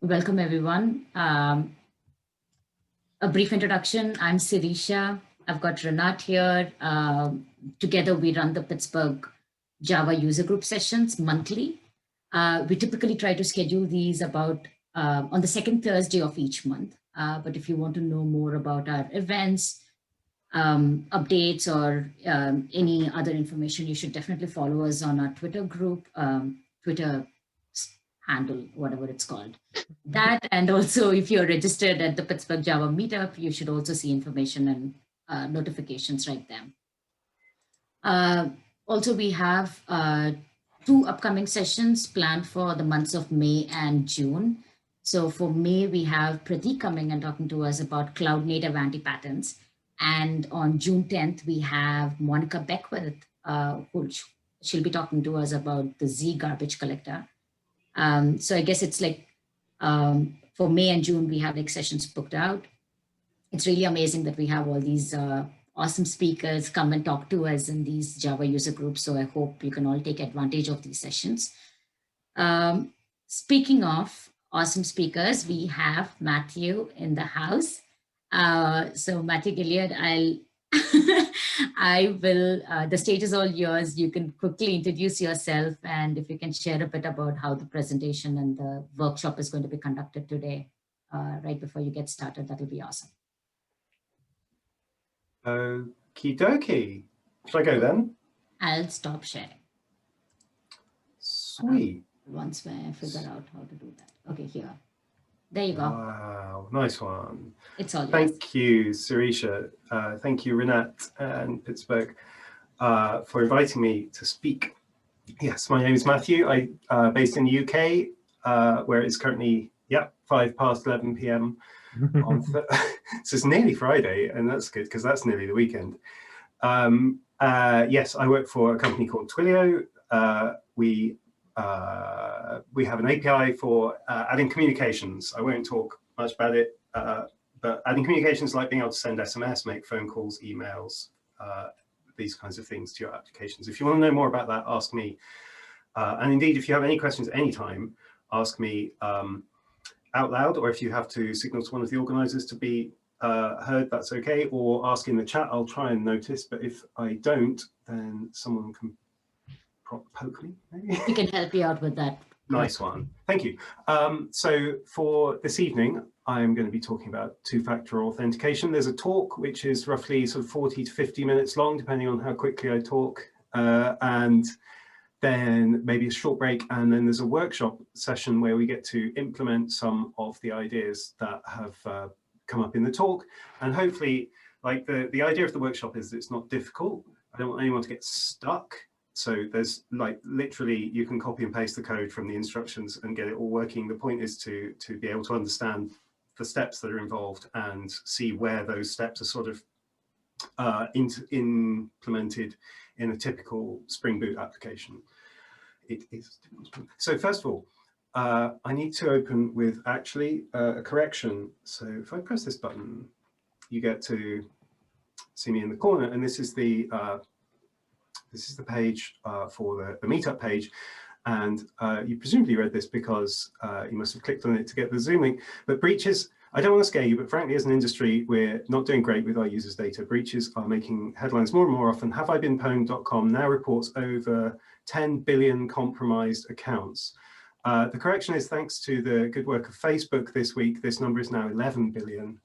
Welcome, everyone. A brief introduction. I'm Sirisha. I've got Renat here. Together, we run the Pittsburgh Java user group sessions monthly. We typically try to schedule these about on the second Thursday of each month. But if you want to know more about our events, updates, or any other information, you should definitely follow us on our Twitter group, Twitter handle, whatever it's called. That, and also if you're registered at the Pittsburgh Java meetup, you should also see information and notifications right there. Also, we have 2 upcoming sessions planned for the months of May and June. So for May, we have Pratik coming and talking to us about cloud native anti-patterns. And on June 10th, we have Monica Beckwith, she'll be talking to us about the Z garbage collector. So I guess it's like for May and June, we have like sessions booked out. It's really amazing that we have all these awesome speakers come and talk to us in these Java user groups. So I hope you can all take advantage of these sessions. Speaking of awesome speakers, we have Matthew in the house. So Matthew Gilliard, the stage is all yours. You can quickly introduce yourself, and if you can share a bit about how the presentation and the workshop is going to be conducted today, right before you get started, that'll be awesome. Okie dokie. Should I go then? I'll stop sharing. Sweet. Once I figure out how to do that. Okay, here. There you go. Wow, nice one. It's all yours. Thank you, Sirisha. Thank you, Renat and Pittsburgh, for inviting me to speak. Yes, my name is Matthew. I'm based in the UK, where it's currently 11 p.m. So it's nearly Friday, and that's good because that's nearly the weekend. Yes, I work for a company called Twilio. We have an API for adding communications. I won't talk much about it, but adding communications like being able to send SMS, make phone calls, emails, these kinds of things to your applications. If you want to know more about that, ask me. And indeed, if you have any questions at any time, ask me out loud, or if you have to signal to one of the organizers to be heard, that's okay, or ask in the chat. I'll try and notice, but if I don't, then someone can poke me, maybe? We can help you out with that. Nice one. Thank you. So for this evening, I'm going to be talking about two-factor authentication. There's a talk which is roughly sort of 40 to 50 minutes long, depending on how quickly I talk. And then maybe a short break. And then there's a workshop session where we get to implement some of the ideas that have come up in the talk. And hopefully, like the idea of the workshop is that it's not difficult. I don't want anyone to get stuck. So there's like literally you can copy and paste the code from the instructions and get it all working. The point is to be able to understand the steps that are involved and see where those steps are sort of implemented in a typical Spring Boot application. It is. So first of all, I need to open with actually a correction. So if I press this button, you get to see me in the corner, and this is the page for the meetup page, and you presumably read this because you must have clicked on it to get the Zoom link. But breaches, I don't want to scare you, but frankly, as an industry, we're not doing great with our users' data. Breaches are making headlines more and more often. HaveIBeenPwned.com now reports over 10 billion compromised accounts. The correction is thanks to the good work of Facebook this week. This number is now 11 billion.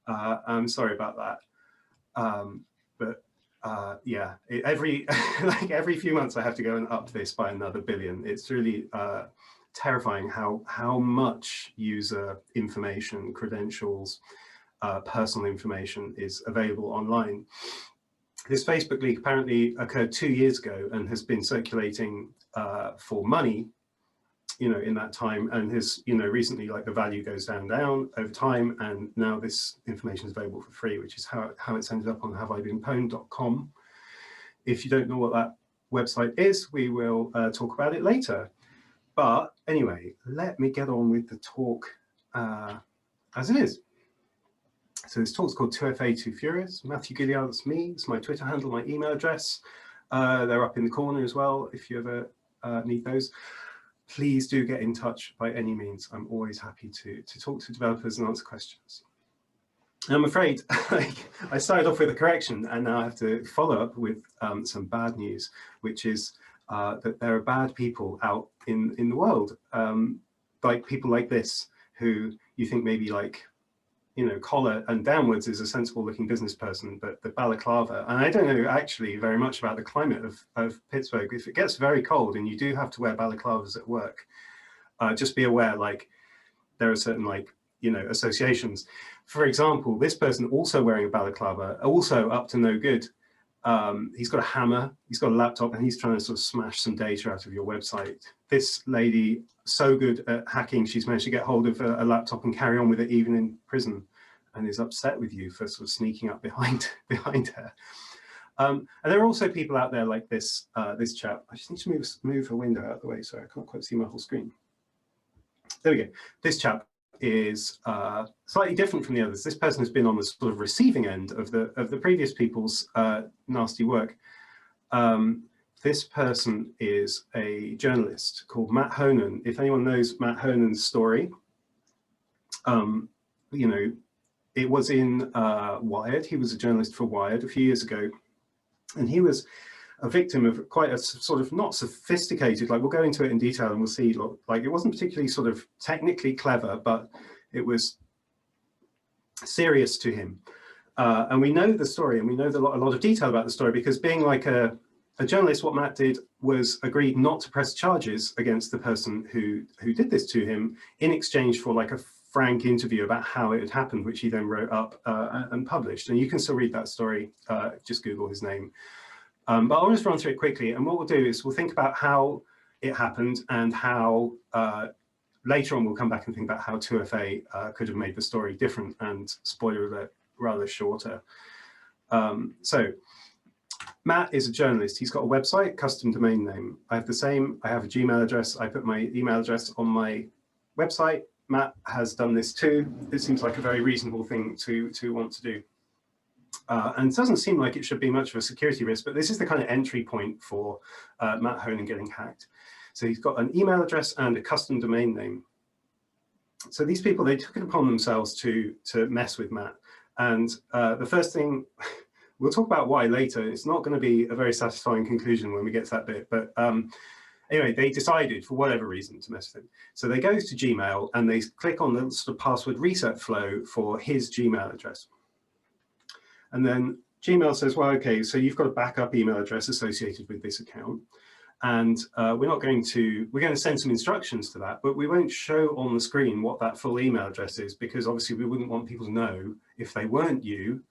I'm sorry about that. Yeah, every few months I have to go and up this by another billion. It's really terrifying how much user information, credentials, personal information is available online. This Facebook leak apparently occurred 2 years ago and has been circulating for money, in that time, and has, recently, like, the value goes down over time, and now this information is available for free, which is how it's ended up on HaveIBeenPwned.com. If you don't know what that website is, we will talk about it later. But anyway, let me get on with the talk as it is. So this talk's called 2Furious. Matthew Gilliard, that's me. It's my Twitter handle, my email address. They're up in the corner as well if you ever need those. please do get in touch by any means. I'm always happy to talk to developers and answer questions. I'm afraid I started off with a correction, and now I have to follow up with some bad news, which is that there are bad people out in the world, like people like this, who you think maybe like, you know, collar and downwards is a sensible looking business person, but the balaclava, and I don't know actually very much about the climate of Pittsburgh. If it gets very cold and you do have to wear balaclavas at work, just be aware, like, there are certain, like, you know, associations. For example, this person also wearing a balaclava, also up to no good. He's got a hammer, he's got a laptop, and he's trying to sort of smash some data out of your website. This lady, so good at hacking, she's managed to get hold of a laptop and carry on with it even in prison, and is upset with you for sort of sneaking up behind her. And there are also people out there like this this chap. I just need to move a window out of the way, so I can't quite see my whole screen. There we go. This chap is slightly different from the others. This person has been on the sort of receiving end of the previous people's nasty work. This person is a journalist called Matt Honan. If anyone knows Matt Honan's story, you know, it was in Wired. He was a journalist for Wired a few years ago, and he was a victim of quite a sort of not sophisticated, like, we'll go into it in detail and we'll see, like, it wasn't particularly sort of technically clever, but it was serious to him. And we know the story, and we know a lot of detail about the story, because being like a journalist, what Matt did was agreed not to press charges against the person who did this to him, in exchange for like a frank interview about how it had happened, which he then wrote up and published. And you can still read that story, just Google his name. But I'll just run through it quickly, and what we'll do is we'll think about how it happened, and how later on we'll come back and think about how 2FA could have made the story different, and, spoiler alert, rather shorter. So Matt is a journalist. He's got a website, custom domain name. I have the same. I have a Gmail address. I put my email address on my website. Matt has done this too. It seems like a very reasonable thing to want to do. And it doesn't seem like it should be much of a security risk, but this is the kind of entry point for Matt Honan getting hacked. So he's got an email address and a custom domain name. So these people, they took it upon themselves to mess with Matt. And the first thing, we'll talk about why later. It's not going to be a very satisfying conclusion when we get to that bit. But anyway, they decided, for whatever reason, to mess with him. So they go to Gmail and they click on the sort of password reset flow for his Gmail address. And then Gmail says, well, okay, so you've got a backup email address associated with this account. And we're going to send some instructions to that, but we won't show on the screen what that full email address is, because obviously we wouldn't want people to know, if they weren't you,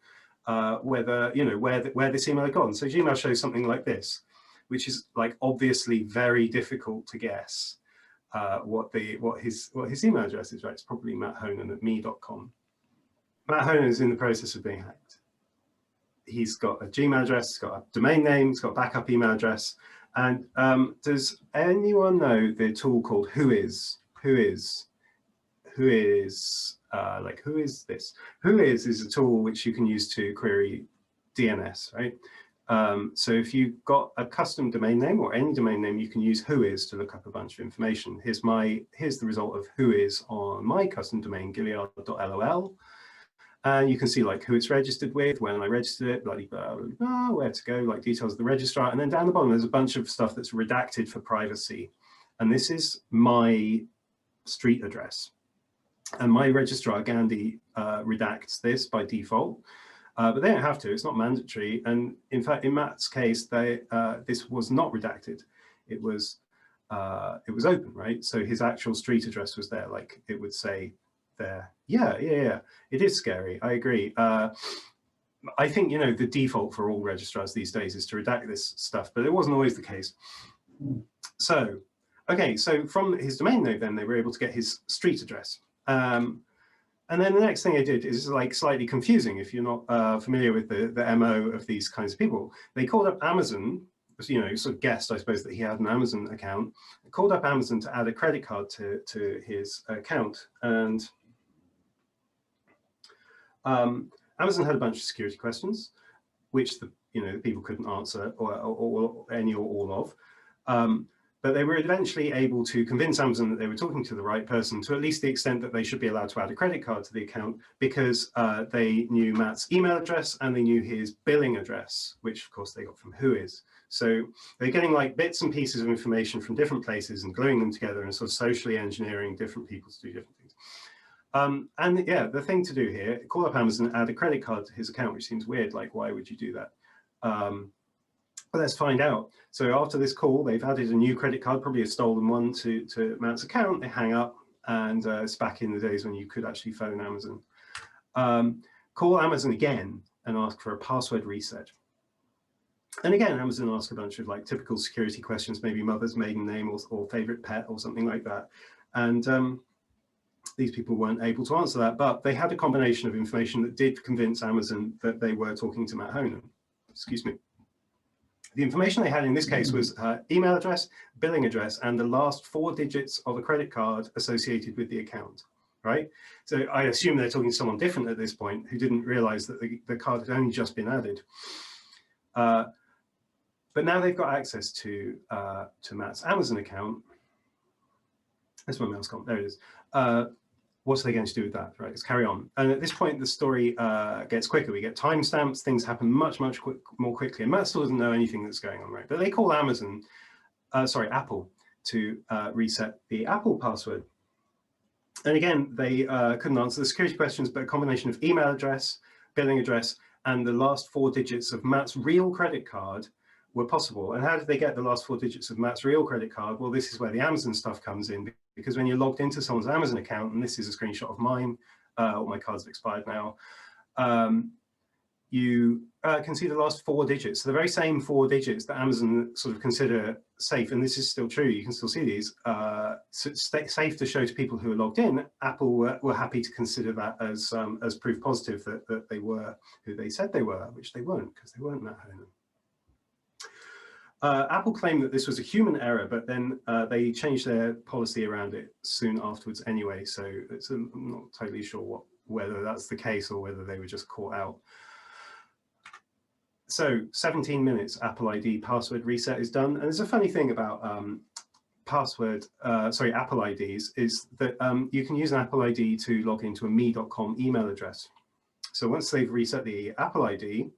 whether, you know, where this email had gone. So Gmail shows something like this, which is like obviously very difficult to guess what his email address is, right? It's probably matthonan@me.com. Matt Honan is in the process of being hacked. He's got a Gmail address, he's got a domain name, he's got a backup email address. And does anyone know the tool called Whois? Whois this? Whois is a tool which you can use to query DNS, right? So if you've got a custom domain name or any domain name, you can use Whois to look up a bunch of information. Here's the result of Whois on my custom domain, Gilliard.lol. And you can see like who it's registered with, when I registered it, blah, blah, blah, blah, where to go, like details of the registrar. And then down the bottom, there's a bunch of stuff that's redacted for privacy. And this is my street address. And my registrar, Gandhi, redacts this by default. But they don't have to, it's not mandatory. And in fact, in Matt's case, this was not redacted. It was open, right? So his actual street address was there, like it would say there. Yeah, it is scary, I agree. I think, you know, the default for all registrars these days is to redact this stuff, but it wasn't always the case. So, okay, so from his domain name, then they were able to get his street address. And then the next thing they did is like slightly confusing if you're not familiar with the MO of these kinds of people. They called up Amazon, you know, sort of guessed, I suppose, that he had an Amazon account. They called up Amazon to add a credit card to his account. And Amazon had a bunch of security questions, which the people couldn't answer, or any or all of. But they were eventually able to convince Amazon that they were talking to the right person, to at least the extent that they should be allowed to add a credit card to the account, because they knew Matt's email address and they knew his billing address, which of course they got from Whois. So they're getting like bits and pieces of information from different places and gluing them together and sort of socially engineering different people to do different things. And yeah, the thing to do here, call up Amazon, add a credit card to his account, which seems weird. Like, why would you do that? But let's find out. So after this call, they've added a new credit card, probably a stolen one, to Matt's account. They hang up, and it's back in the days when you could actually phone Amazon. Call Amazon again and ask for a password reset. And again, Amazon asks a bunch of like typical security questions, maybe mother's maiden name or favorite pet or something like that. And these people weren't able to answer that, but they had a combination of information that did convince Amazon that they were talking to Matt Honan. Excuse me. The information they had in this case was email address, billing address, and the last 4 digits of a credit card associated with the account, right? So I assume they're talking to someone different at this point who didn't realize that the card had only just been added. But now they've got access to Matt's Amazon account. That's my mouse gone. There it is. What are they going to do with that? Right, let's carry on. And at this point, the story gets quicker. We get timestamps. Things happen much more quickly. And Matt still doesn't know anything that's going on, right? But they call Apple, to reset the Apple password. And again, they couldn't answer the security questions, but a combination of email address, billing address, and the last 4 digits of Matt's real credit card were possible. And how did they get the last 4 digits of Matt's real credit card? Well, this is where the Amazon stuff comes in, because when you're logged into someone's Amazon account, and this is a screenshot of mine, all my cards have expired now, you can see the last 4 digits. So the very same 4 digits that Amazon sort of consider safe, and this is still true, you can still see these, safe to show to people who are logged in. Apple were happy to consider that as proof positive that they were who they said they were, which they weren't, because they weren't Matt Honan. Apple claimed that this was a human error, but then they changed their policy around it soon afterwards anyway. So I'm not totally sure whether that's the case or whether they were just caught out. So 17 minutes, Apple ID password reset is done. And there's a funny thing about Apple IDs is that you can use an Apple ID to log into a me.com email address. So once they've reset the Apple ID,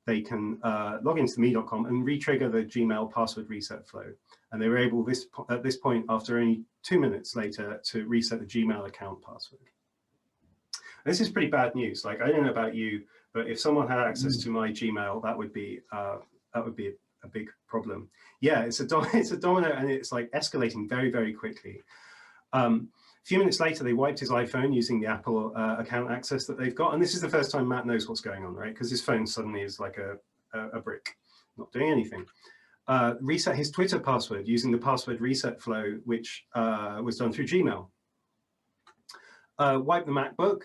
they can log into me.com and re-trigger the Gmail password reset flow. And they were able, at this point, after only 2 minutes later, to reset the Gmail account password. And this is pretty bad news. Like, I don't know about you, but if someone had access to my Gmail, that would be a big problem. Yeah, it's a domino, and it's like escalating very, very quickly. A few minutes later, they wiped his iPhone using the Apple account access that they've got. And this is the first time Matt knows what's going on, right? Because his phone suddenly is like a brick, not doing anything. Reset his Twitter password using the password reset flow, which was done through Gmail. Wipe the MacBook,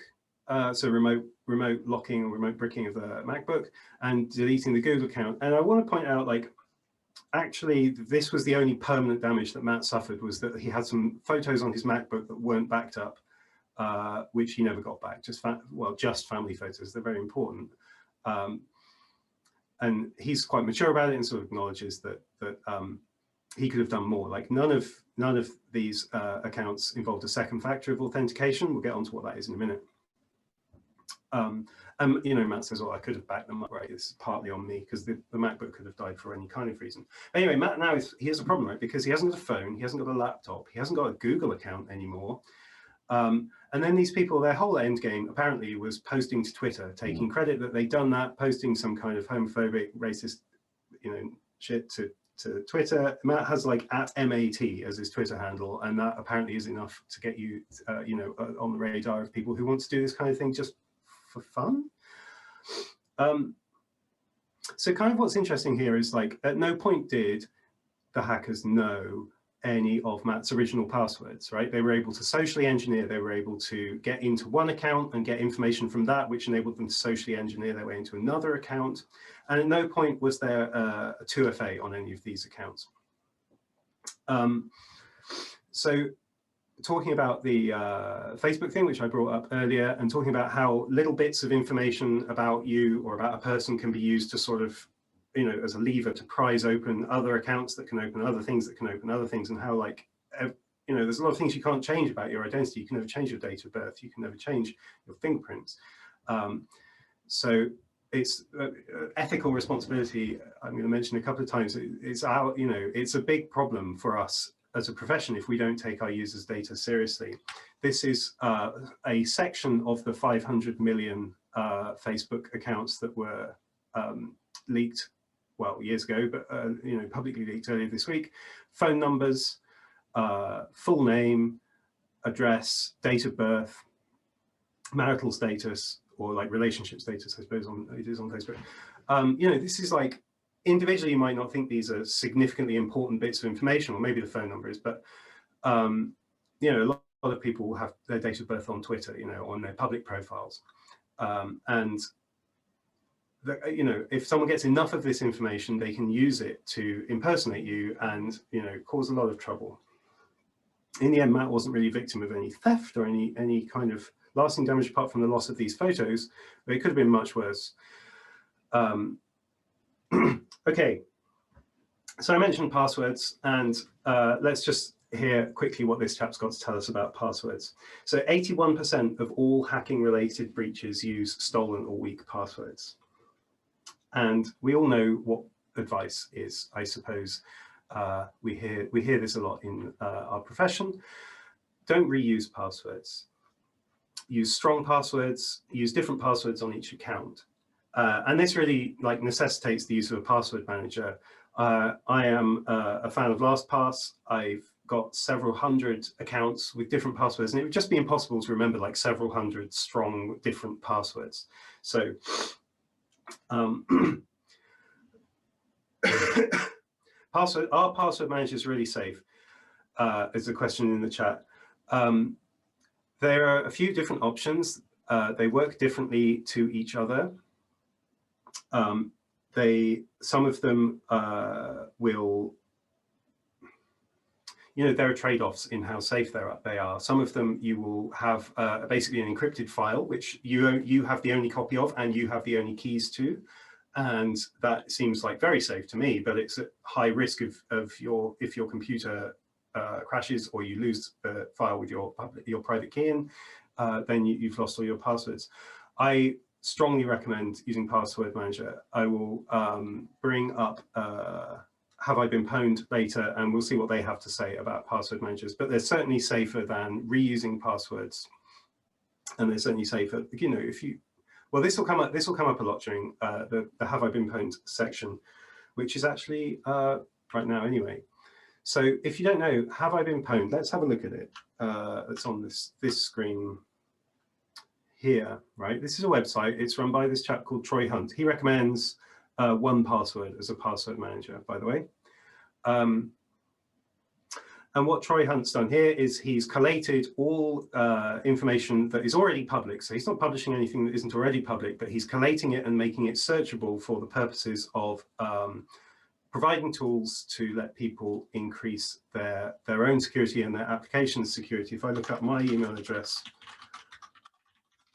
so remote locking or remote bricking of the MacBook, and deleting the Google account. And I want to point out, like, actually, this was the only permanent damage that Matt suffered, was that he had some photos on his MacBook that weren't backed up, which he never got back. Just family photos. They're very important. And he's quite mature about it and sort of acknowledges that he could have done more. Like, none of these accounts involved a second factor of authentication. We'll get onto what that is in a minute. And you know, Matt says, "Oh, I could have backed them up, right? This is partly on me, because the MacBook could have died for any kind of reason." Anyway, Matt now he has a problem, right? Because he hasn't got a phone, he hasn't got a laptop, he hasn't got a Google account anymore. And then these people, their whole end game apparently was posting to Twitter, taking credit that they'd done that, posting some kind of homophobic, racist, you know, shit to Twitter. Matt has like @MAT as his Twitter handle, and that apparently is enough to get you, you know, on the radar of people who want to do this kind of thing just for fun. So kind of what's interesting here is, like, at no point did the hackers know any of Matt's original passwords, right? They were able to socially engineer, they were able to get into one account and get information from that, which enabled them to socially engineer their way into another account. And at no point was there a 2FA on any of these accounts. So talking about the Facebook thing, which I brought up earlier, and talking about how little bits of information about you or about a person can be used to sort of as a lever to prise open other accounts that can open other things that can open other things, and how like, there's a lot of things you can't change about your identity. You can never change your date of birth. You can never change your fingerprints. So it's ethical responsibility. I'm going to mention a couple of times. It's a big problem for us as a profession if we don't take our users' data seriously. This is a section of the 500 million Facebook accounts that were leaked, well, years ago, but publicly leaked earlier this week. Phone numbers, full name, address, date of birth, marital status, or like relationship status, I suppose it is on Facebook. This is like, individually you might not think these are significantly important bits of information, or maybe the phone number is, but a lot of people will have their date of birth on Twitter, on their public profiles. And if someone gets enough of this information, they can use it to impersonate you and cause a lot of trouble. In the end, Matt wasn't really a victim of any theft or any kind of lasting damage apart from the loss of these photos, but it could have been much worse. Okay, so I mentioned passwords, and let's just hear quickly what this chap's got to tell us about passwords. So 81% of all hacking related breaches use stolen or weak passwords. And we all know what advice is, I suppose. We hear this a lot in our profession. Don't reuse passwords. Use strong passwords, use different passwords on each account. And this really necessitates the use of a password manager. I am a fan of LastPass. I've got several hundred accounts with different passwords, and it would just be impossible to remember like several hundred strong different passwords. So are password managers really safe? Is a question in the chat. There are a few different options. They work differently to each other. Some of them will, there are trade-offs in how safe they are. Some of them you will have basically an encrypted file, which you have the only copy of and you have the only keys to. And that seems like very safe to me, but it's at high risk of if your computer crashes or you lose the file with your private key in, then you've lost all your passwords. I strongly recommend using Password Manager. I will bring up Have I Been Pwned later, and we'll see what they have to say about password managers. But they're certainly safer than reusing passwords, and they're certainly safer. If you, well, this will come up a lot during the Have I Been Pwned section, which is actually right now anyway. So if you don't know, Have I Been Pwned? Let's have a look at it. It's on this screen here, right? This is a website. It's run by this chap called Troy Hunt. He recommends 1Password as a password manager, by the way. And what Troy Hunt's done here is he's collated all information that is already public. So he's not publishing anything that isn't already public, but he's collating it and making it searchable for the purposes of providing tools to let people increase their own security and their application security. If I look up my email address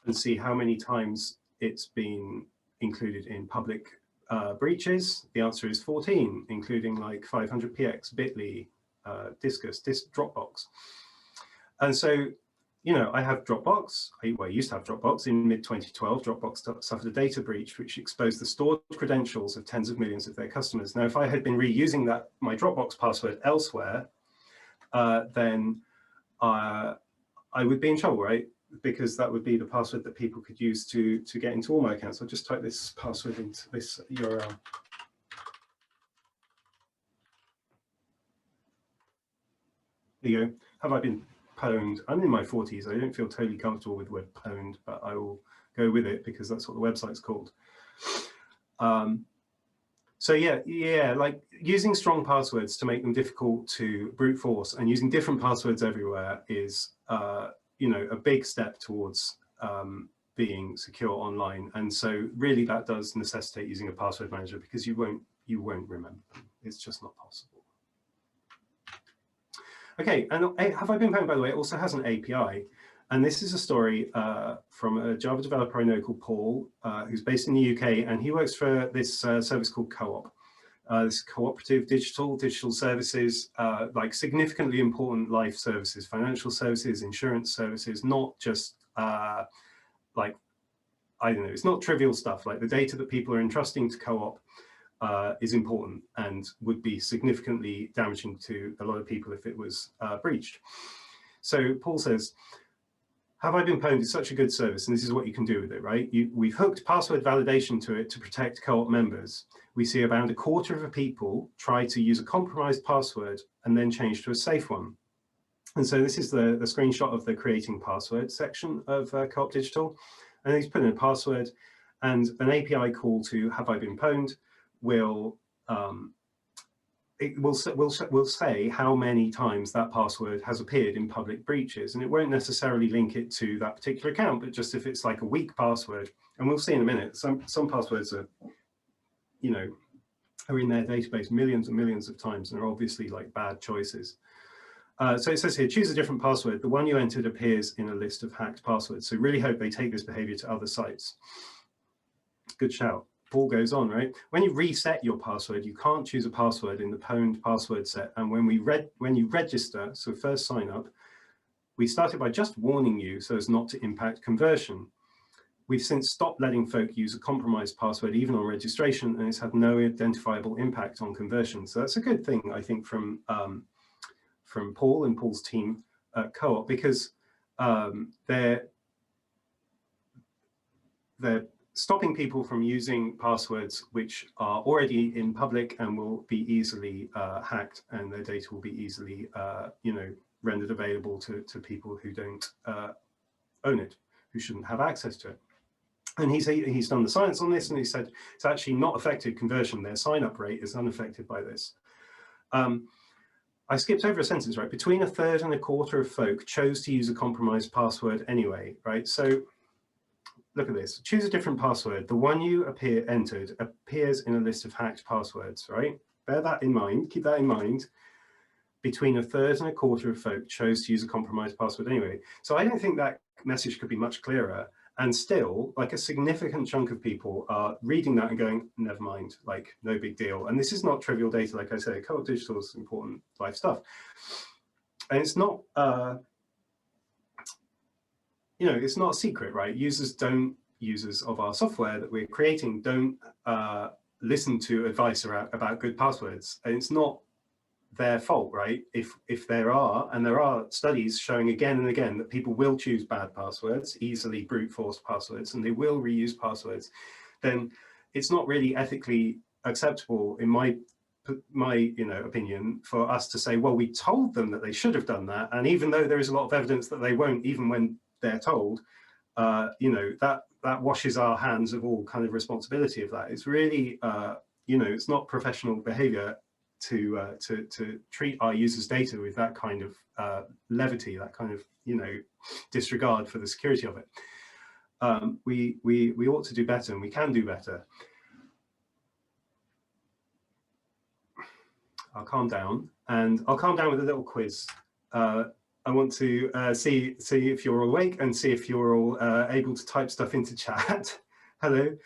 and see how many times it's been included in public breaches, the answer is 14, including like 500px, Bitly, Discus, Dropbox. And so, I have Dropbox. I used to have Dropbox. In mid-2012, Dropbox suffered a data breach, which exposed the stored credentials of tens of millions of their customers. Now, if I had been reusing my Dropbox password elsewhere, then I would be in trouble, right? Because that would be the password that people could use to get into all my accounts. I'll just type this password into this URL. There you go. Have I been pwned? I'm in my 40s. I don't feel totally comfortable with the word pwned, but I will go with it because that's what the website's called. So yeah, like using strong passwords to make them difficult to brute force and using different passwords everywhere is a big step towards being secure online. And so really that does necessitate using a password manager because you won't remember them. It's just not possible. Okay, and Have I Been Pwned, by the way, it also has an API. And this is a story from a Java developer I know called Paul, who's based in the UK, and he works for this service called Co-op. This cooperative digital services, like significantly important life services, financial services, insurance services, not just like, I don't know, it's not trivial stuff. Like the data that people are entrusting to Co-op is important and would be significantly damaging to a lot of people if it was breached. So Paul says, Have I Been Pwned is such a good service, and this is what you can do with it, right? We've hooked password validation to it to protect Co-op members. We see around a quarter of the people try to use a compromised password and then change to a safe one. And so this is the screenshot of the creating password section of Co-op Digital. And he's put in a password, and an API call to Have I Been Pwned will will say how many times that password has appeared in public breaches, and it won't necessarily link it to that particular account, but just if it's like a weak password. And we'll see in a minute, some passwords are, you know, are in their database millions and millions of times and are obviously like bad choices. So it says here, choose a different password. The one you entered appears in a list of hacked passwords. So really hope they take this behavior to other sites. Good shout. Paul goes on, right? When you reset your password, you can't choose a password in the pwned password set. And when you register, so first sign up, we started by just warning you so as not to impact conversion. We've since stopped letting folk use a compromised password even on registration, and it's had no identifiable impact on conversion. So that's a good thing, I think, from Paul and Paul's team at Co-op, because they're stopping people from using passwords which are already in public and will be easily hacked, and their data will be easily, you know, rendered available to people who don't own it, who shouldn't have access to it. And he's done the science on this, and he said it's actually not affected conversion. Their sign-up rate is unaffected by this. I skipped over a sentence, right? Between a third and a quarter of folk chose to use a compromised password anyway, right? So look at this. Choose a different password. The one you entered appears in a list of hacked passwords, right? Bear that in mind. Keep that in mind. Between a third and a quarter of folk chose to use a compromised password anyway. So I don't think that message could be much clearer. And still, like a significant chunk of people are reading that and going, never mind, like no big deal. And this is not trivial data, like I say. Co-op Digital is important life stuff. And it's not, you know, it's not a secret, right? Users of our software that we're creating don't listen to advice about good passwords. And it's not their fault, right? If there are studies showing again and again that people will choose bad passwords, easily brute force passwords, and they will reuse passwords, then it's not really ethically acceptable, in my opinion, for us to say, well, we told them that they should have done that, and even though there is a lot of evidence that they won't, even when they're told, that washes our hands of all kind of responsibility of that. It's really, it's not professional behavior to treat our users' data with that kind of levity, that kind of disregard for the security of it. We ought to do better, and we can do better. I'll calm down, and I'll calm down with a little quiz. I want to see if you're awake and see if you're all able to type stuff into chat. Hello.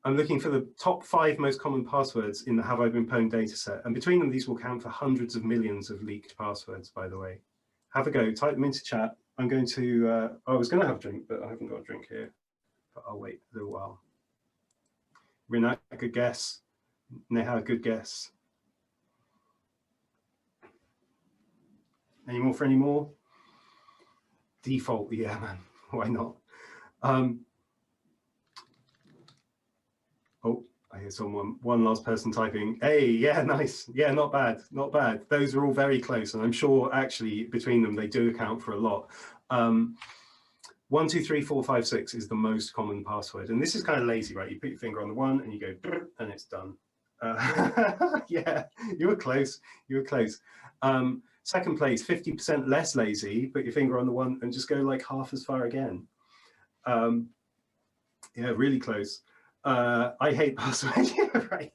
I'm looking for the top 5 most common passwords in the Have I Been Pwned dataset, and between them, these will count for hundreds of millions of leaked passwords, by the way. Have a go, type them into chat. I'm going to, I was going to have a drink, but I haven't got a drink here, but I'll wait a little while. Rinat, good guess. Neha, good guess. Any more for any more? Default, yeah, man, why not? Oh, I hear one last person typing. Hey, yeah, nice. Yeah, not bad, not bad. Those are all very close, and I'm sure actually between them they do account for a lot. 1, 2, 3, 4, 5, 6 is the most common password, and this is kind of lazy, right? You put your finger on the one and you go, and it's done. Yeah, you were close. You were close. Second place, 50% less lazy. Put your finger on the one and just go like half as far again. Yeah, really close. I hate password. Yeah, right.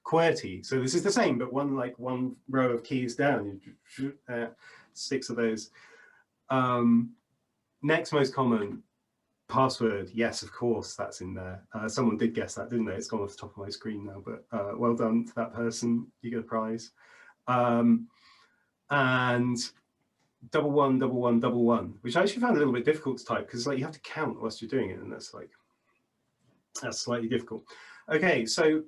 QWERTY. So this is the same, but one row of keys down. 6 of those. Next most common, password. Yes, of course, that's in there. Someone did guess that, didn't they? It's gone off the top of my screen now, but well done to that person. You get a prize. And 111111, which I actually found a little bit difficult to type because like you have to count whilst you're doing it, and that's slightly difficult. Okay, so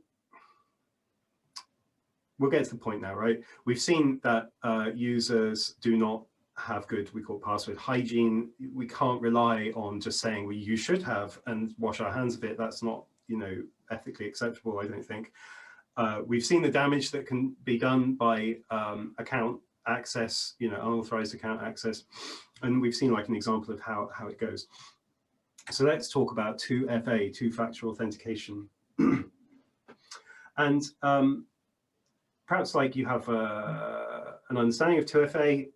we'll get to the point now, right? We've seen that users do not have good, we call password hygiene. We can't rely on just saying, well, you should have, and wash our hands of it. That's not, you know, ethically acceptable, I don't think. We've seen the damage that can be done by account access, you know, unauthorized account access. And we've seen like an example of how it goes. So let's talk about 2FA, two-factor authentication. And perhaps like you have an understanding of 2FA,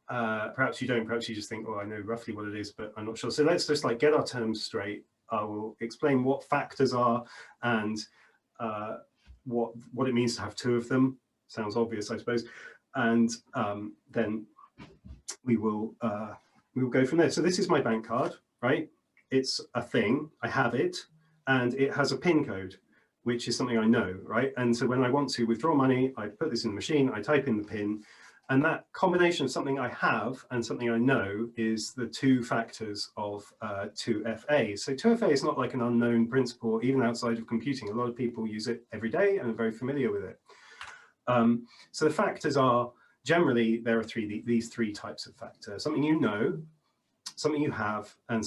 perhaps you don't, perhaps you just think, oh, I know roughly what it is, but I'm not sure. So let's just like get our terms straight. I will explain what factors are and what it means to have two of them. Sounds obvious, I suppose. And then we will go from there. So this is my bank card, right? It's a thing, I have it, and it has a PIN code, which is something I know, right? And so when I want to withdraw money, I put this in the machine, I type in the PIN, and that combination of something I have and something I know is the two factors of 2FA. So 2FA is not like an unknown principle, even outside of computing. A lot of people use it every day and are very familiar with it. So the factors are, generally, there are these three types of factor: something you know, something you have, and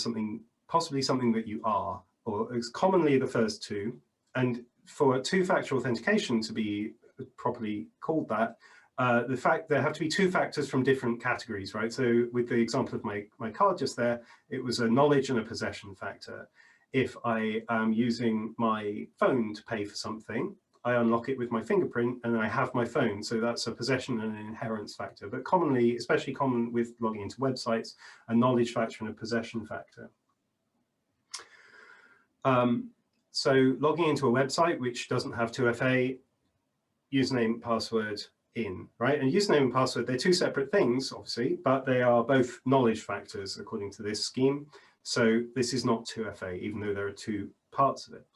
possibly something that you are, or it's commonly the first two. And for two-factor authentication to be properly called that, there have to be two factors from different categories, right? So with the example of my card just there, it was a knowledge and a possession factor. If I am using my phone to pay for something, I unlock it with my fingerprint and I have my phone. So that's a possession and an inheritance factor. But commonly, especially common with logging into websites, a knowledge factor and a possession factor. So logging into a website which doesn't have 2FA, username, password, in, right? And username and password, they're two separate things, obviously, but they are both knowledge factors according to this scheme. So this is not 2FA, even though there are two parts of it.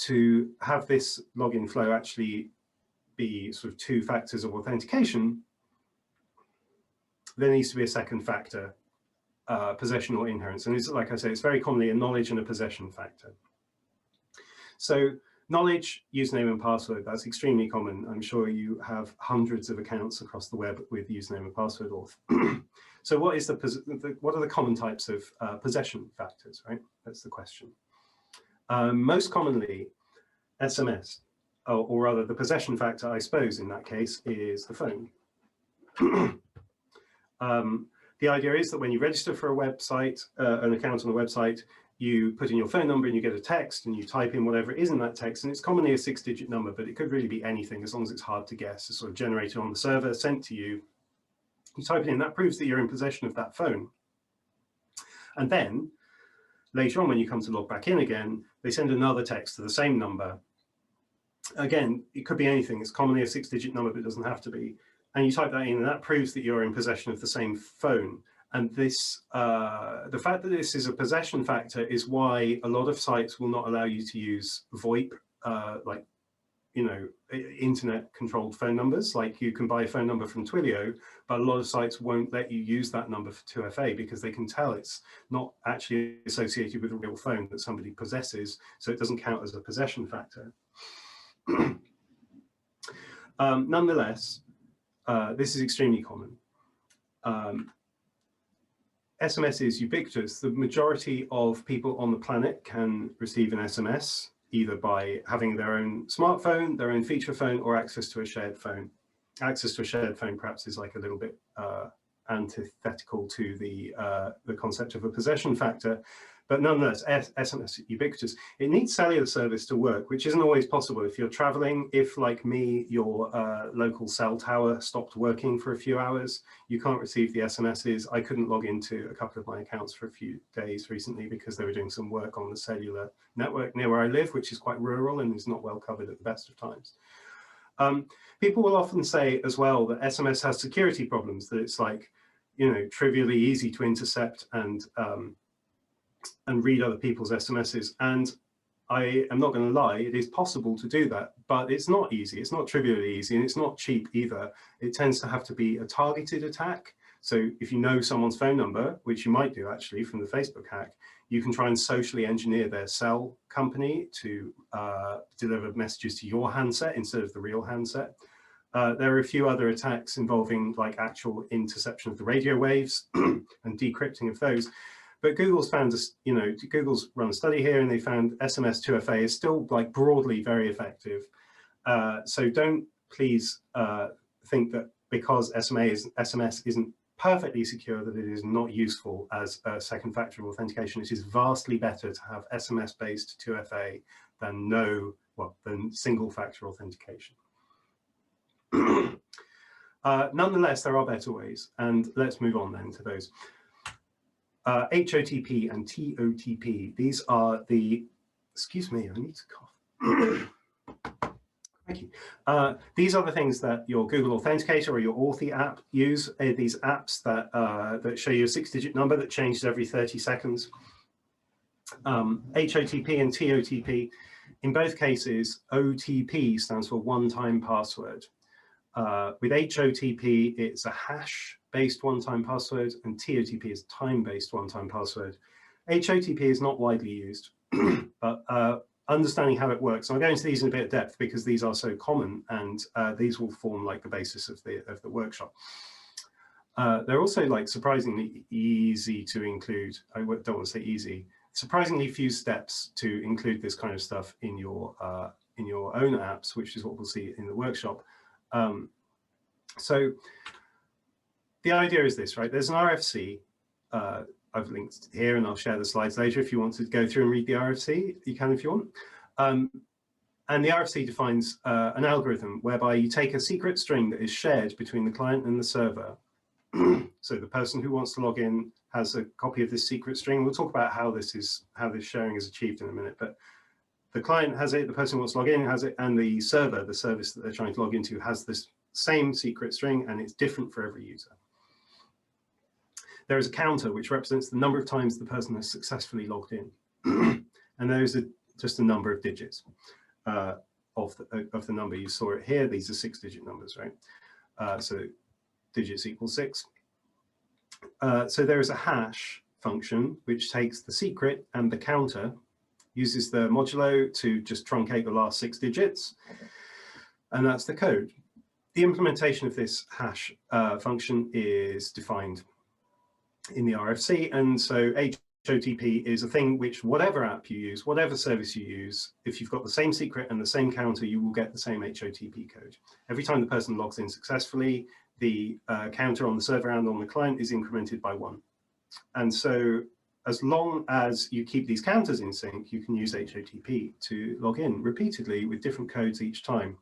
To have this login flow actually be sort of two factors of authentication, there needs to be a second factor, possession or inheritance. And it's, like I say, it's very commonly a knowledge and a possession factor. So knowledge, username and password, that's extremely common. I'm sure you have hundreds of accounts across the web with username and password auth. So what are the common types of possession factors, right? That's the question. Most commonly, SMS, or rather the possession factor, I suppose, in that case, is the phone. The idea is that when you register for a website, an account on a website, you put in your phone number and you get a text and you type in whatever it is in that text, and it's commonly a 6-digit number, but it could really be anything as long as it's hard to guess. It's sort of generated on the server, sent to you. You type it in, that proves that you're in possession of that phone. And then later on, when you come to log back in again, they send another text to the same number. Again, it could be anything. It's commonly a 6-digit number, but it doesn't have to be. And you type that in, and that proves that you're in possession of the same phone. And this, the fact that this is a possession factor is why a lot of sites will not allow you to use VoIP, like, you know, internet-controlled phone numbers. Like you can buy a phone number from Twilio, but a lot of sites won't let you use that number for 2FA because they can tell it's not actually associated with a real phone that somebody possesses, so it doesn't count as a possession factor. Nonetheless, this is extremely common. SMS is ubiquitous. The majority of people on the planet can receive an SMS, either by having their own smartphone, their own feature phone, or access to a shared phone. Access to a shared phone perhaps is like a little bit antithetical to the concept of a possession factor. But nonetheless, SMS is ubiquitous. It needs cellular service to work, which isn't always possible. If you're traveling, if like me, your local cell tower stopped working for a few hours, you can't receive the SMSs. I couldn't log into a couple of my accounts for a few days recently because they were doing some work on the cellular network near where I live, which is quite rural and is not well covered at the best of times. People will often say as well that SMS has security problems, that it's like, trivially easy to intercept and read other people's SMSs. And I am not going to lie, it is possible to do that, but it's not easy. It's not trivially easy, and it's not cheap either. It tends to have to be a targeted attack. So if you know someone's phone number, which you might do actually from the Facebook hack, you can try and socially engineer their cell company to deliver messages to your handset instead of the real handset. There are a few other attacks involving like actual interception of the radio waves and decrypting of those. But Google's found, Google's run a study here, and they found SMS 2FA is still like broadly very effective. So don't please think that because SMS isn't perfectly secure that it is not useful as a second factor authentication. It is vastly better to have SMS-based 2FA than than single factor authentication. Nonetheless, there are better ways, and let's move on then to those. HOTP and TOTP. These are the, excuse me, I need to cough. Thank you. These are the things that your Google Authenticator or your Authy app use. These apps that that show you a 6-digit number that changes every 30 seconds. HOTP and TOTP. In both cases, OTP stands for one-time password. With HOTP, it's a hash-based one-time password, and TOTP is time-based one-time password. HOTP is not widely used, but understanding how it works. I'll go into these in a bit of depth because these are so common, and these will form like the basis of the workshop. They're also like surprisingly easy to include. I don't want to say easy. Surprisingly few steps to include this kind of stuff in your own apps, which is what we'll see in the workshop. So the idea is this, right? There's an RFC. I've linked here, and I'll share the slides later. If you want to go through and read the RFC, you can if you want. And the RFC defines an algorithm whereby you take a secret string that is shared between the client and the server. So the person who wants to log in has a copy of this secret string. We'll talk about how this sharing is achieved in a minute. But the client has it, the person who wants to log in has it, and the server, the service that they're trying to log into, has this same secret string, and it's different for every user. There is a counter which represents the number of times the person has successfully logged in. And there is just a number of digits of the number. You saw it here. These are 6-digit numbers, right? So digits equal 6. So there is a hash function which takes the secret and the counter, uses the modulo to just truncate the last 6 digits, and that's the code. The implementation of this hash function is defined in the RFC, and so HOTP is a thing which whatever app you use, whatever service you use, if you've got the same secret and the same counter, you will get the same HOTP code. Every time the person logs in successfully, the counter on the server and on the client is incremented by 1. And so as long as you keep these counters in sync, you can use HOTP to log in repeatedly with different codes each time.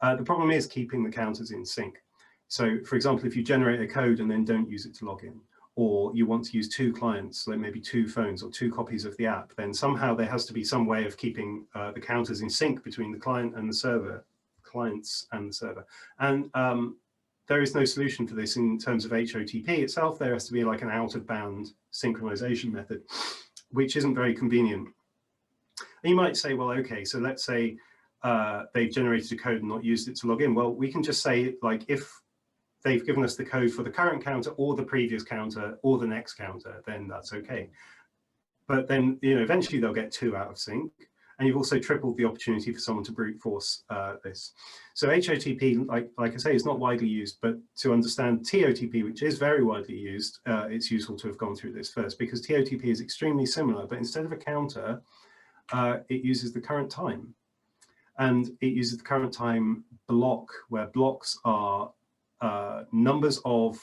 The problem is keeping the counters in sync. So for example, if you generate a code and then don't use it to log in, or you want to use 2 clients, like maybe 2 phones or 2 copies of the app, then somehow there has to be some way of keeping the counters in sync between the client and the server, clients and the server. And there is no solution for this in terms of HOTP itself. There has to be like an out-of-bound synchronization method, which isn't very convenient. And you might say, well, okay, so let's say they've generated a code and not used it to log in. Well, we can just say, like, if they've given us the code for the current counter or the previous counter or the next counter, then that's okay. But then, eventually they'll get 2 out of sync. And you've also tripled the opportunity for someone to brute force this. So HOTP, like I say, is not widely used, but to understand TOTP, which is very widely used, it's useful to have gone through this first, because TOTP is extremely similar, but instead of a counter, it uses the current time. And it uses the current time block, where blocks are numbers of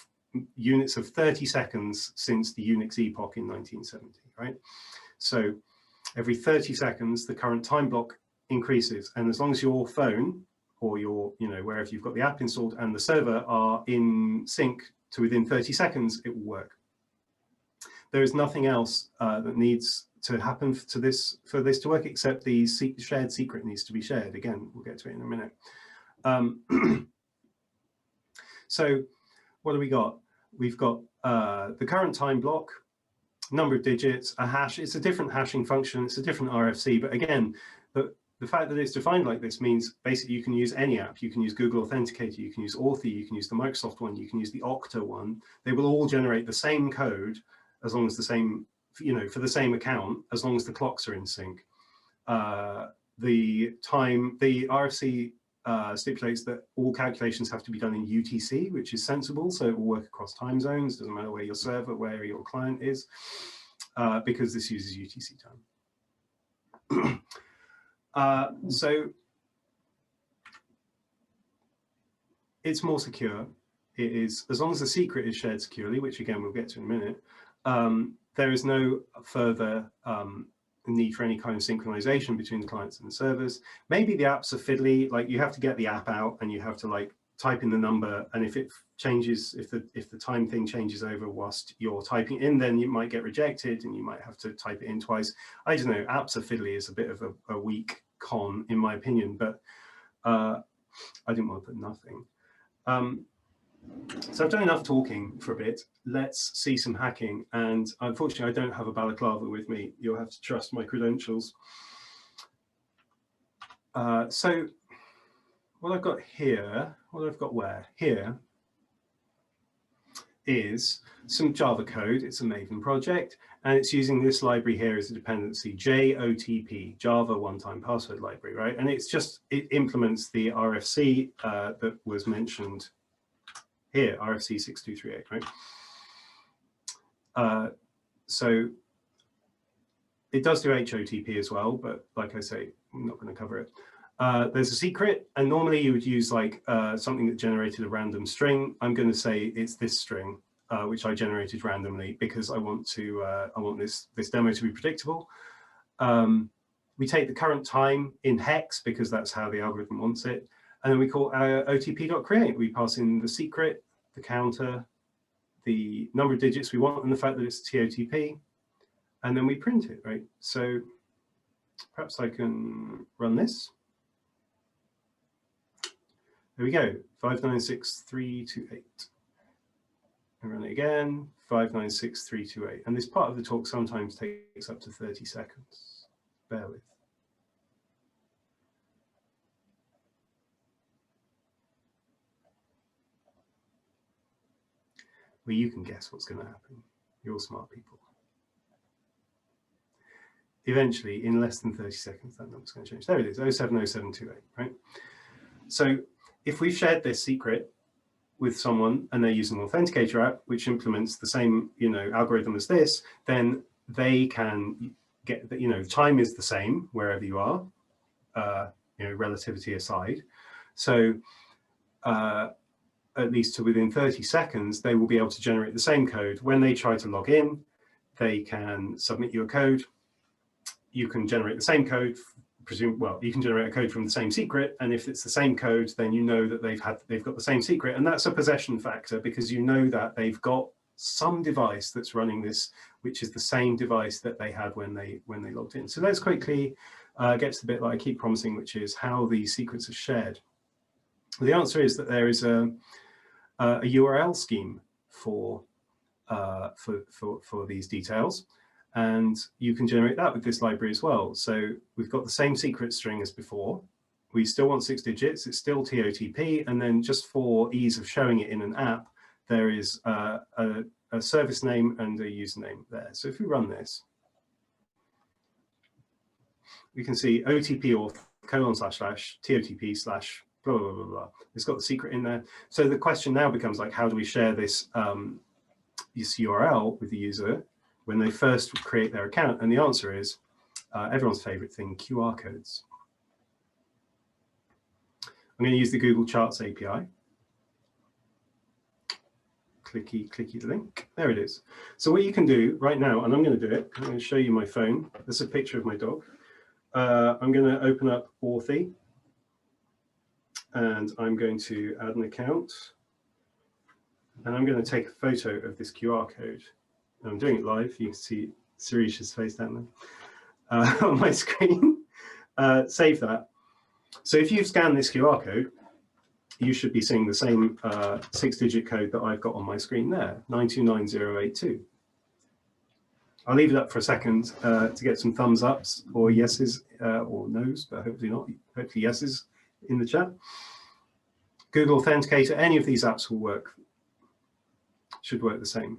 units of 30 seconds since the Unix epoch in 1970, right? So every 30 seconds, the current time block increases. And as long as your phone or your, wherever you've got the app installed and the server are in sync to within 30 seconds, it will work. There is nothing else that needs to happen for this to work, except the shared secret needs to be shared. Again, we'll get to it in a minute. So what do we got? we've got the current time block, number of digits, a hash. It's a different hashing function. It's a different RFC. But again, the fact that it's defined like this means basically you can use any app. You can use Google Authenticator, you can use auth, you can use the Microsoft one, you can use the Okta one. They will all generate the same code as long as the same, for the same account, as long as the clocks are in sync. The RFC stipulates that all calculations have to be done in UTC, which is sensible. So it will work across time zones. Doesn't matter where your server, where your client is, because this uses UTC time. So it's more secure. It is, as long as the secret is shared securely, which again we'll get to in a minute, there is no further need for any kind of synchronization between the clients and the servers. Maybe the apps are fiddly, like you have to get the app out and you have to like type in the number, and if it changes, if the time thing changes over whilst you're typing in, then you might get rejected and you might have to type it in twice. I don't know, apps are fiddly is a bit of a weak con in my opinion, but I didn't want to put nothing. So I've done enough talking for a bit. Let's see some hacking. And unfortunately, I don't have a balaclava with me. You'll have to trust my credentials. So what I've got here, here is some Java code. It's a Maven project, and it's using this library here as a dependency, JOTP, Java One-Time Password Library, right? And it's just, it implements the RFC that was mentioned here, RFC 6238, right? So it does do HOTP as well, but like I say, I'm not going to cover it. There's a secret, and normally you would use like something that generated a random string. I'm going to say it's this string, which I generated randomly because I want to I want this demo to be predictable. We take the current time in hex because that's how the algorithm wants it, and then we call otp.create. We pass in the secret, the counter, the number of digits we want, and the fact that it's TOTP, and then we print it, right? So perhaps I can run this. There we go, 596.328. And run it again, 596.328. And this part of the talk sometimes takes up to 30 seconds. Bear with. Well, you can guess what's going to happen. You're smart people. Eventually, in less than 30 seconds, that number's going to change. There it is, 070728, right? So if we've shared this secret with someone and they're using an authenticator app, which implements the same, algorithm as this, then they can get, time is the same wherever you are, relativity aside. So at least to within 30 seconds, they will be able to generate the same code. When they try to log in, they can submit you a code. You can generate the same code. You can generate a code from the same secret, and if it's the same code, then you know that they've got the same secret, and that's a possession factor because you know that they've got some device that's running this, which is the same device that they had when they logged in. So let's quickly get to the bit that I keep promising, which is how these secrets are shared. The answer is that there is a URL scheme for these details. And you can generate that with this library as well. So we've got the same secret string as before. We still want 6 digits. It's still TOTP. And then just for ease of showing it in an app, there is a service name and a username there. So if we run this, we can see OTP auth :// blah, blah, blah, blah. It's got the secret in there. So the question now becomes like, how do we share this, this URL with the user when they first create their account? And the answer is everyone's favorite thing, QR codes. I'm going to use the Google Charts API. Clicky link. There it is. So what you can do right now, and I'm going to do it, I'm going to show you my phone. That's a picture of my dog. I'm going to open up Authy, and I'm going to add an account. And I'm going to take a photo of this QR code. I'm doing it live. You can see Sirisha's face down there on my screen. Save that. So if you scan this QR code, you should be seeing the same 6-digit code that I've got on my screen there, 929082. I'll leave it up for a second to get some thumbs ups or yeses or no's, but hopefully not, hopefully yeses in the chat. Google Authenticator, any of these apps will work, should work the same.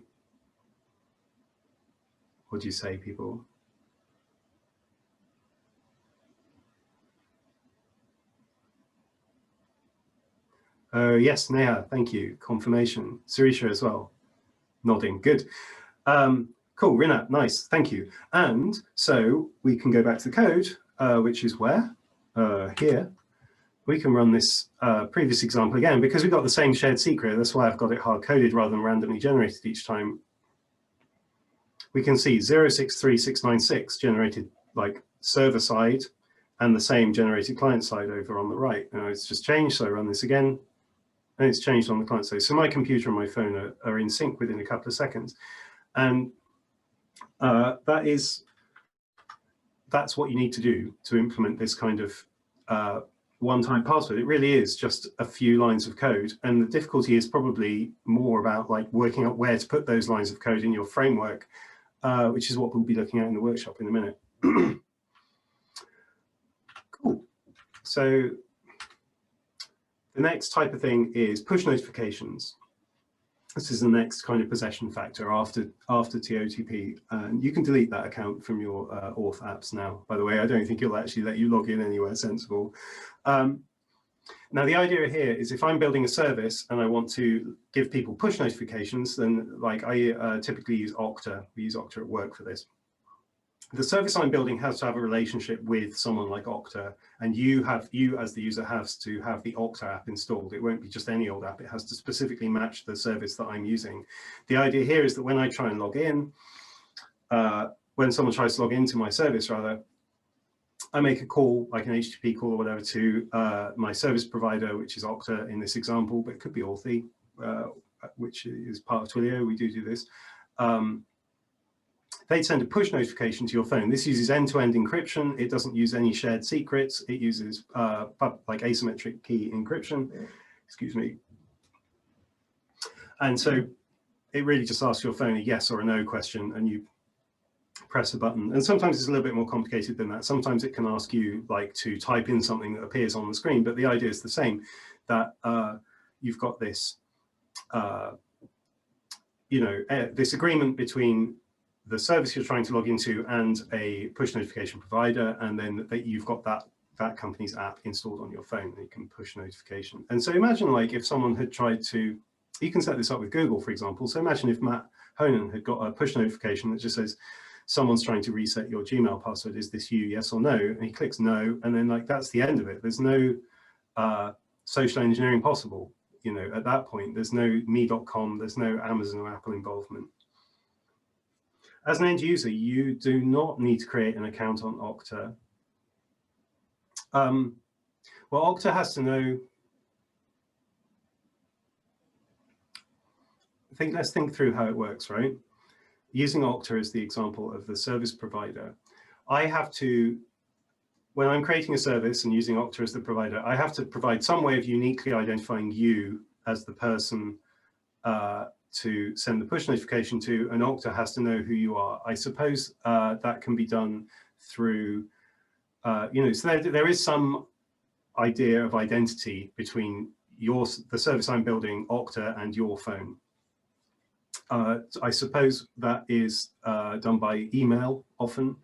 What do you say, people? Oh, yes, Neha, thank you. Confirmation. Sirisha as well. Nodding, good. Cool, Rinat, nice, thank you. And so we can go back to the code, which is where? Here. We can run this previous example again, because we've got the same shared secret. That's why I've got it hard-coded rather than randomly generated each time. We can see 063696 generated like server side and the same generated client side over on the right. Now it's just changed, so I run this again, and it's changed on the client side. So my computer and my phone are in sync within a couple of seconds. And that's what you need to do to implement this kind of one-time password. It really is just a few lines of code, and the difficulty is probably more about like working out where to put those lines of code in your framework, which is what we'll be looking at in the workshop in a minute. Cool. So the next type of thing is push notifications. This is the next kind of possession factor after TOTP, and you can delete that account from your auth apps now. By the way, I don't think it'll actually let you log in anywhere sensible. Now the idea here is if I'm building a service and I want to give people push notifications, then like I typically use Okta. We use Okta at work for this. The service I'm building has to have a relationship with someone like Okta, and you as the user has to have the Okta app installed. It won't be just any old app. It has to specifically match the service that I'm using. The idea here is that when I try and log in, when someone tries to log into my service rather, I make a call, like an HTTP call or whatever, to my service provider, which is Okta in this example, but it could be Authy, which is part of Twilio. We do this. They'd send a push notification to your phone. This uses end-to-end encryption. It doesn't use any shared secrets. It uses like asymmetric key encryption, excuse me. And so it really just asks your phone a yes or a no question, and you press a button. And sometimes it's a little bit more complicated than that. Sometimes it can ask you like to type in something that appears on the screen, but the idea is the same, that you've got this, this agreement between the service you're trying to log into and a push notification provider, and then that you've got that company's app installed on your phone, and you can push notification. And so imagine like if someone had tried to, you can set this up with Google, for example. So imagine if Matt Honan had got a push notification that just says, someone's trying to reset your Gmail password. Is this you, yes or no? And he clicks no, and then like that's the end of it. There's no social engineering possible. You know, at that point, there's no me.com, there's no Amazon or Apple involvement. As an end user, you do not need to create an account on Okta. Well, Okta has to know. Let's think through how it works, right? Using Okta as the example of the service provider, I have to, when I'm creating a service and using Okta as the provider, I have to provide some way of uniquely identifying you as the person to send the push notification to, and Okta has to know who you are. I suppose that can be done through, so there is some idea of identity between the service I'm building, Okta, and your phone. I suppose that is done by email often.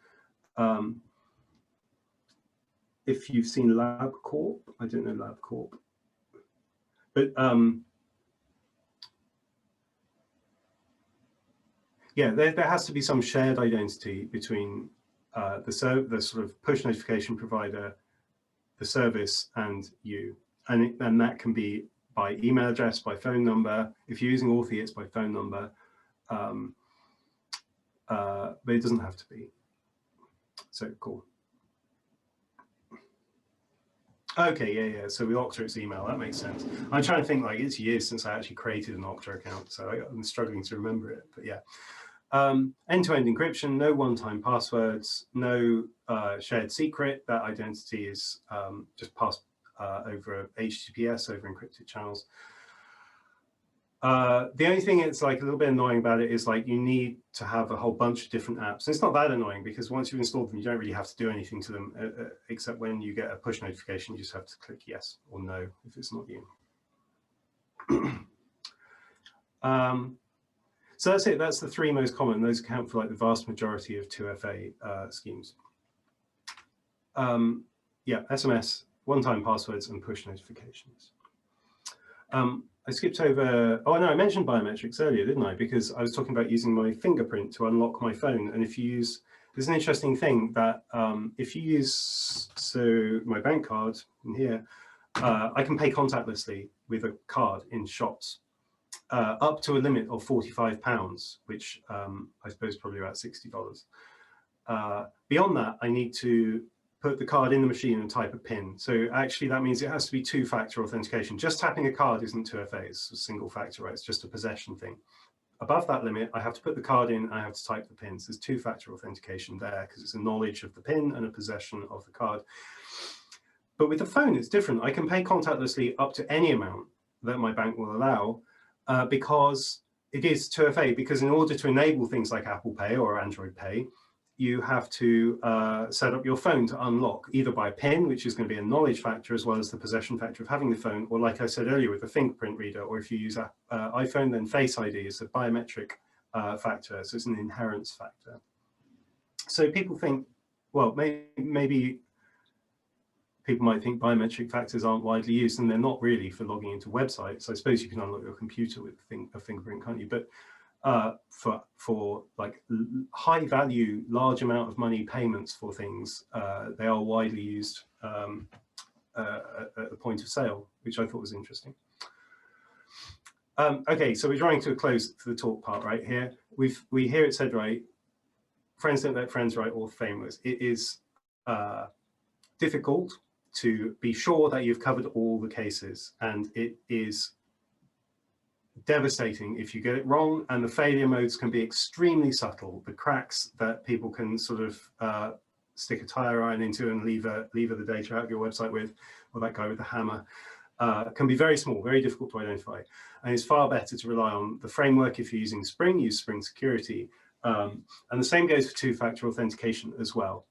If you've seen LabCorp, I don't know LabCorp, but yeah, there has to be some shared identity between the sort of push notification provider, the service, and you, and that can be by email address, by phone number. If you're using Authy, it's by phone number, but it doesn't have to be. So cool. Okay, yeah. So with Okta, it's email. That makes sense. I'm trying to think, like, it's years since I actually created an Okta account, so I'm struggling to remember it. But yeah, end-to-end encryption, no one-time passwords, no shared secret. That identity is just passed over HTTPS, over encrypted channels. The only thing it's like a little bit annoying about it is like you need to have a whole bunch of different apps. And it's not that annoying because once you've installed them, you don't really have to do anything to them, except when you get a push notification, you just have to click yes or no if it's not you. So that's it. That's the three most common. Those account for like the vast majority of 2FA schemes. Yeah, SMS, one-time passwords, and push notifications. I skipped over, oh no, I mentioned biometrics earlier, didn't I? Because I was talking about using my fingerprint to unlock my phone. And if you use, there's an interesting thing that if you use, so my bank card in here, I can pay contactlessly with a card in shops up to a limit of £45, which I suppose probably about $60. Beyond that, I need to put the card in the machine and type a PIN. So actually that means it has to be two-factor authentication. Just tapping a card isn't 2FA, it's a single factor, right? It's just a possession thing. Above that limit, I have to put the card in, I have to type the PIN. So there's two-factor authentication there because it's a knowledge of the PIN and a possession of the card. But with the phone, it's different. I can pay contactlessly up to any amount that my bank will allow because it is 2FA, because in order to enable things like Apple Pay or Android Pay, you have to set up your phone to unlock, either by PIN, which is going to be a knowledge factor, as well as the possession factor of having the phone, or like I said earlier, with a fingerprint reader, or if you use an iPhone, then Face ID is a biometric factor, so it's an inherence factor. So people think, well, maybe people might think biometric factors aren't widely used, and they're not really for logging into websites. I suppose you can unlock your computer with a fingerprint, can't you? But for like high value, large amount of money payments for things, they are widely used at the point of sale, which I thought was interesting. Okay, so we're drawing to a close for the talk part right here. We hear it said, right, friends don't let friends write auth frameworks. It is difficult to be sure that you've covered all the cases, and it is devastating if you get it wrong, and the failure modes can be extremely subtle. The cracks that people can sort of stick a tire iron into and lever the data out of your website with, or that guy with the hammer, can be very small, very difficult to identify. And it's far better to rely on the framework. If you're using Spring, use Spring Security. And the same goes for two-factor authentication as well.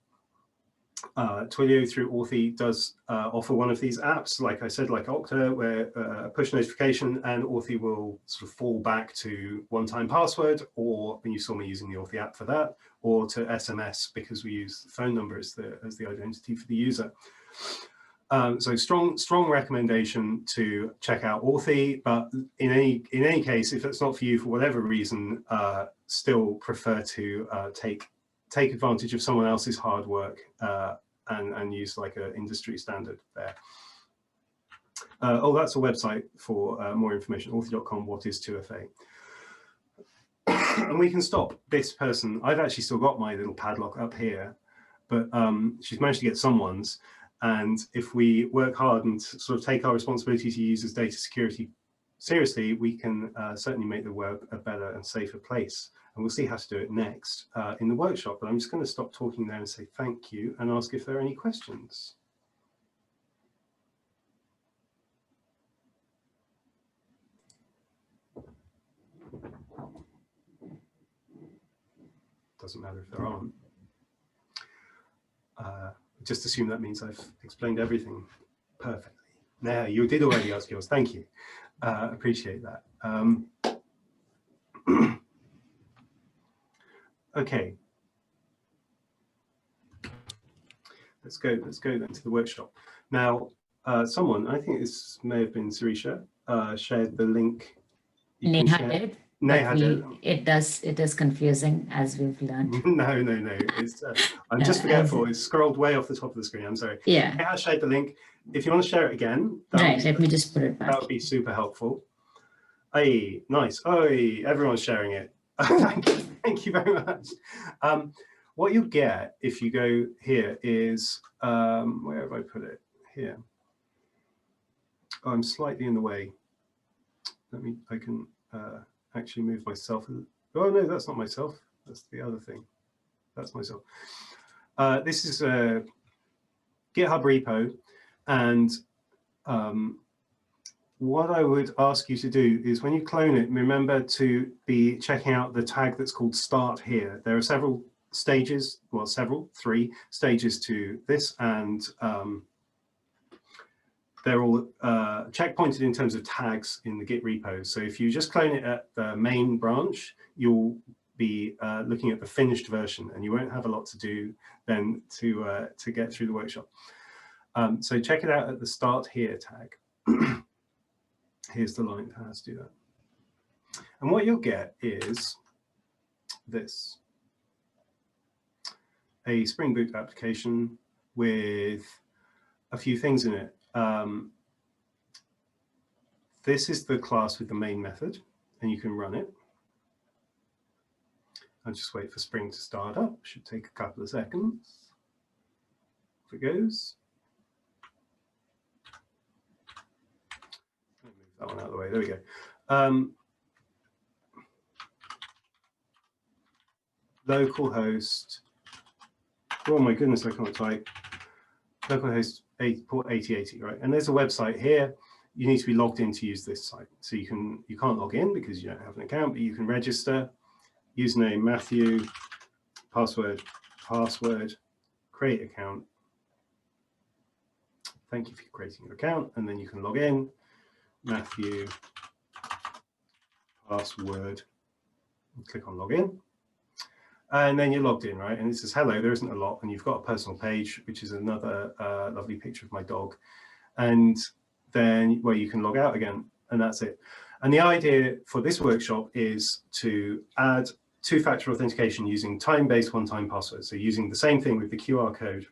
Twilio through Authy does offer one of these apps, like I said, like Okta, where push notification, and Authy will sort of fall back to one-time password, or when you saw me using the Authy app for that, or to SMS, because we use the phone number as the identity for the user. So strong recommendation to check out Authy, but in any case, if it's not for you for whatever reason, still prefer to take advantage of someone else's hard work and use like an industry standard there. Oh, that's a website for more information, authy.com, what is 2FA. And we can stop this person. I've actually still got my little padlock up here, but she's managed to get someone's. And if we work hard and sort of take our responsibility to users' data security seriously, we can certainly make the web a better and safer place. And we'll see how to do it next in the workshop. But I'm just going to stop talking there and say thank you and ask if there are any questions. Doesn't matter if there aren't. Just assume that means I've explained everything perfectly. Now, you did already ask yours. Thank you. Appreciate that. Okay. Let's go then to the workshop. Now, someone, I think this may have been Sirisha, shared the link. Neha did. It is confusing, as we've learned. No. It's, I'm just forgetful. It's scrolled way off the top of the screen. I'm sorry. Yeah. I shared the link. If you want to share it again, right. Let me just put it back. That would be super helpful. Hey, nice. Oh, everyone's sharing it. Thank you very much. What you get if you go here is where have I put it? Here. Oh, I'm slightly in the way. I can actually move myself. Oh no, that's not myself. That's the other thing. That's myself. This is a GitHub repo, and what I would ask you to do is when you clone it, remember to be checking out the tag that's called start here. There are several stages, well, three stages to this, and they're all checkpointed in terms of tags in the Git repos. So if you just clone it at the main branch, you'll be looking at the finished version, and you won't have a lot to do then to get through the workshop. So check it out at the start here tag. Here's the line for how to do that. And what you'll get is this, a Spring Boot application with a few things in it. This is the class with the main method, and you can run it. I'll just wait for Spring to start up. Should take a couple of seconds. Off it goes. Move that one out of the way. There we go. Localhost. Oh my goodness, I can't type. Localhost port 8080, right? And there's a website here. You need to be logged in to use this site. So you can't log in because you don't have an account, but you can register. Username Matthew, password, create account. Thank you for creating your account, and then you can log in. Matthew, password, and click on login. And then you're logged in, right? And it says, hello, there isn't a lot. And you've got a personal page, which is another lovely picture of my dog. And then where you can log out again, and that's it. And the idea for this workshop is to add two-factor authentication using time-based one-time passwords. So using the same thing with the QR code.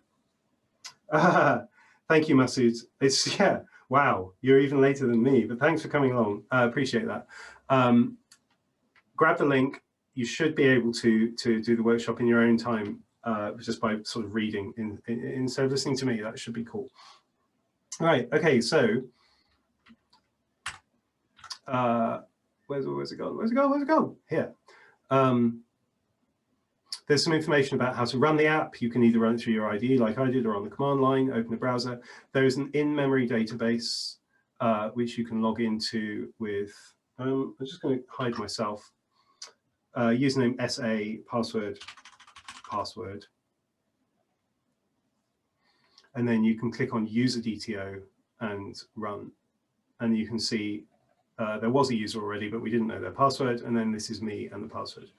Thank you, Masood. It's, yeah, wow, you're even later than me, but thanks for coming along. I appreciate that. Grab the link. You should be able to do the workshop in your own time, just by sort of reading instead of listening to me. That should be cool. All right, okay, so where's it gone? Where's it gone? Here. There's some information about how to run the app. You can either run it through your IDE like I did, or on the command line, open the browser. There is an in-memory database, which you can log into with, I'm just going to hide myself. Username SA, password. And then you can click on user DTO and run. And you can see there was a user already, but we didn't know their password. And then this is me and the password.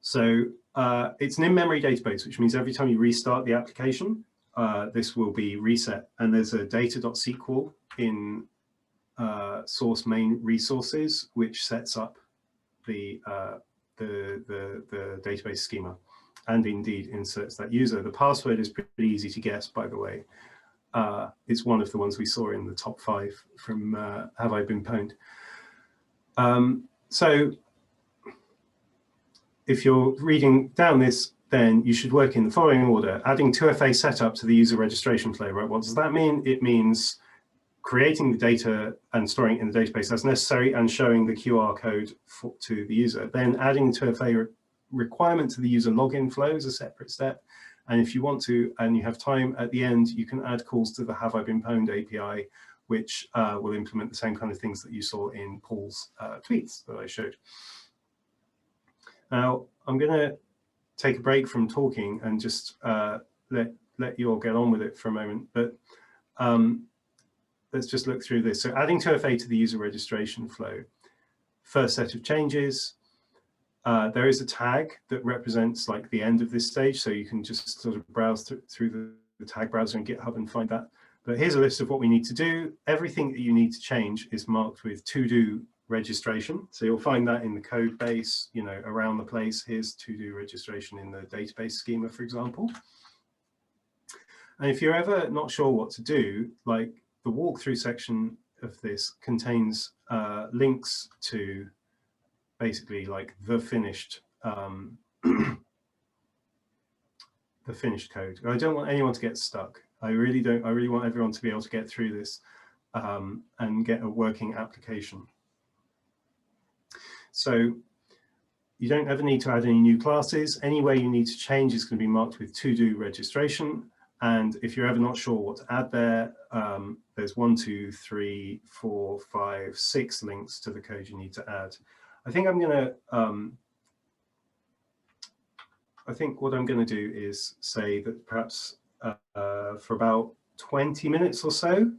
So it's an in-memory database, which means every time you restart the application, this will be reset. And there's a data.sql in source main resources, which sets up the database schema, and indeed inserts that user. The password is pretty easy to guess, by the way. It's one of the ones we saw in the top 5 from Have I Been Pwned. So if you're reading down this, then you should work in the following order: adding 2FA setup to the user registration flow, right? What does that mean? It means creating the data and storing it in the database as necessary and showing the QR code to the user. Then adding 2FA requirement to the user login flow is a separate step. And if you want to, and you have time at the end, you can add calls to the Have I Been Pwned API, which will implement the same kind of things that you saw in Paul's tweets that I showed. Now, I'm going to take a break from talking and just let you all get on with it for a moment. But let's just look through this. So adding 2FA to the user registration flow. First set of changes. There is a tag that represents like the end of this stage. So you can just sort of browse through the tag browser in GitHub and find that. But here's a list of what we need to do. Everything that you need to change is marked with to-do registration. So you'll find that in the code base, you know, around the place. Here's to-do registration in the database schema, for example. And if you're ever not sure what to do, like the walkthrough section of this contains links to basically like the finished the finished code. I don't want anyone to get stuck. I really don't. I really want everyone to be able to get through this and get a working application. So you don't ever need to add any new classes. Anywhere you need to change is going to be marked with to-do registration. And if you're ever not sure what to add there, there's 1, 2, 3, 4, 5, 6 links to the code you need to add. I think what I'm going to do is say that perhaps for about 20 minutes or so,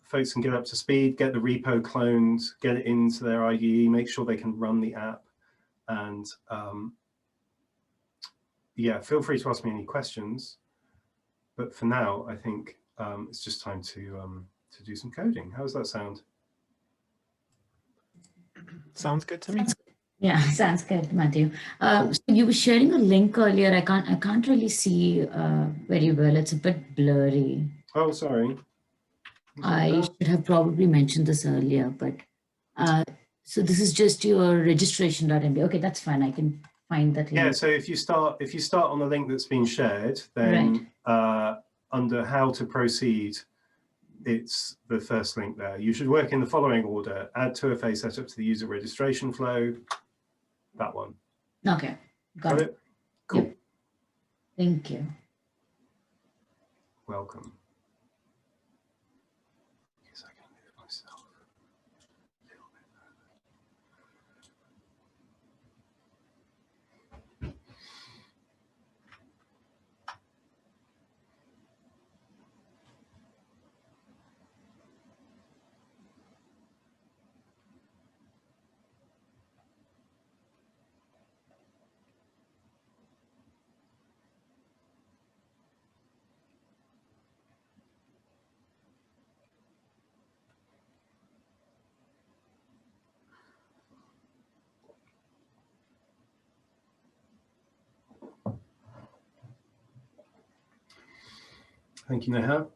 folks can get up to speed, get the repo cloned, get it into their IDE, make sure they can run the app, and yeah, feel free to ask me any questions. But for now, I think it's just time to do some coding. How does that sound? Sounds good to me. Yeah, sounds good, Matthew. Cool. So you were sharing a link earlier. I can't really see very well. It's a bit blurry. Oh, sorry. I should have probably mentioned this earlier, but so this is just your registration.md. Okay, that's fine. I can find that link. Yeah, so if you start on the link that's been shared, then under how to proceed, it's the first link there. You should work in the following order: add 2FA setup to the user registration flow. That one. Okay, got it. Cool. Yep. Thank you. Welcome. Yes, I can move myself a little bit Thank you, Neha.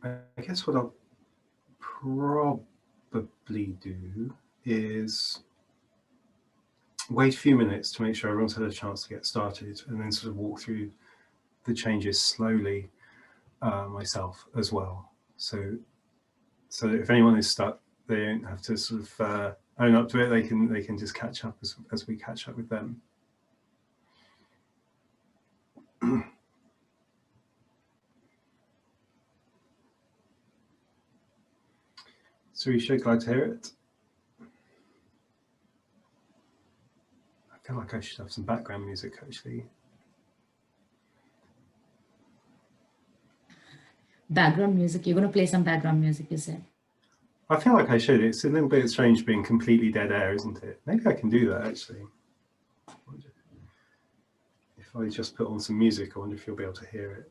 I guess what I'll probably do is wait a few minutes to make sure everyone's had a chance to get started, and then sort of walk through the changes slowly myself as well. So if anyone is stuck, they don't have to sort of own up to it. They can just catch up as we catch up with them. Surisha, glad to hear it. I feel like I should have some background music actually. Background music. You're going to play some background music, you said? I feel like I should. It's a little bit strange being completely dead air, isn't it? Maybe I can do that actually. If I just put on some music, I wonder if you'll be able to hear it.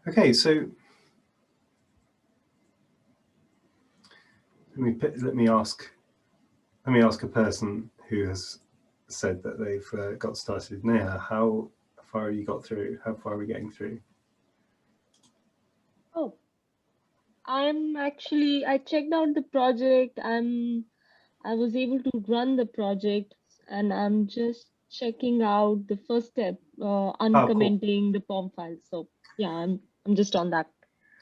Okay, so let me ask a person who has said that they've got started. Neha, how far have you got through? How far are we getting through? Oh, I checked out the project. I was able to run the project, and I'm just checking out the first step, uncommenting the POM file. So yeah, I'm just on that.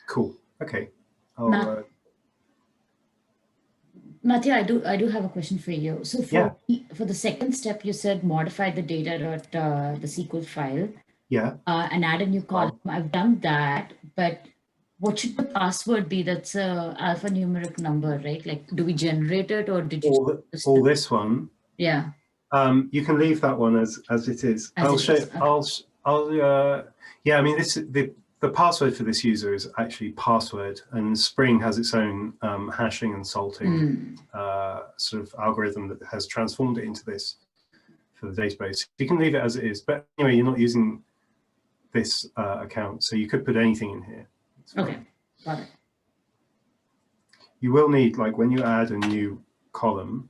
Cool. Okay. Matthew, I do have a question for you. So for the second step, you said modify the data the SQL file. Yeah. And add a new column. I've done that, but what should the password be? That's a alphanumeric number, right? Like, do we generate it, or did you? Or this one? Yeah. You can leave that one as it is. I'll show. Okay. Yeah. I mean, the password for this user is actually password, and Spring has its own hashing and salting sort of algorithm that has transformed it into this for the database. You can leave it as it is, but anyway, you're not using this account. So you could put anything in here. Okay, got it. You will need, like when you add a new column,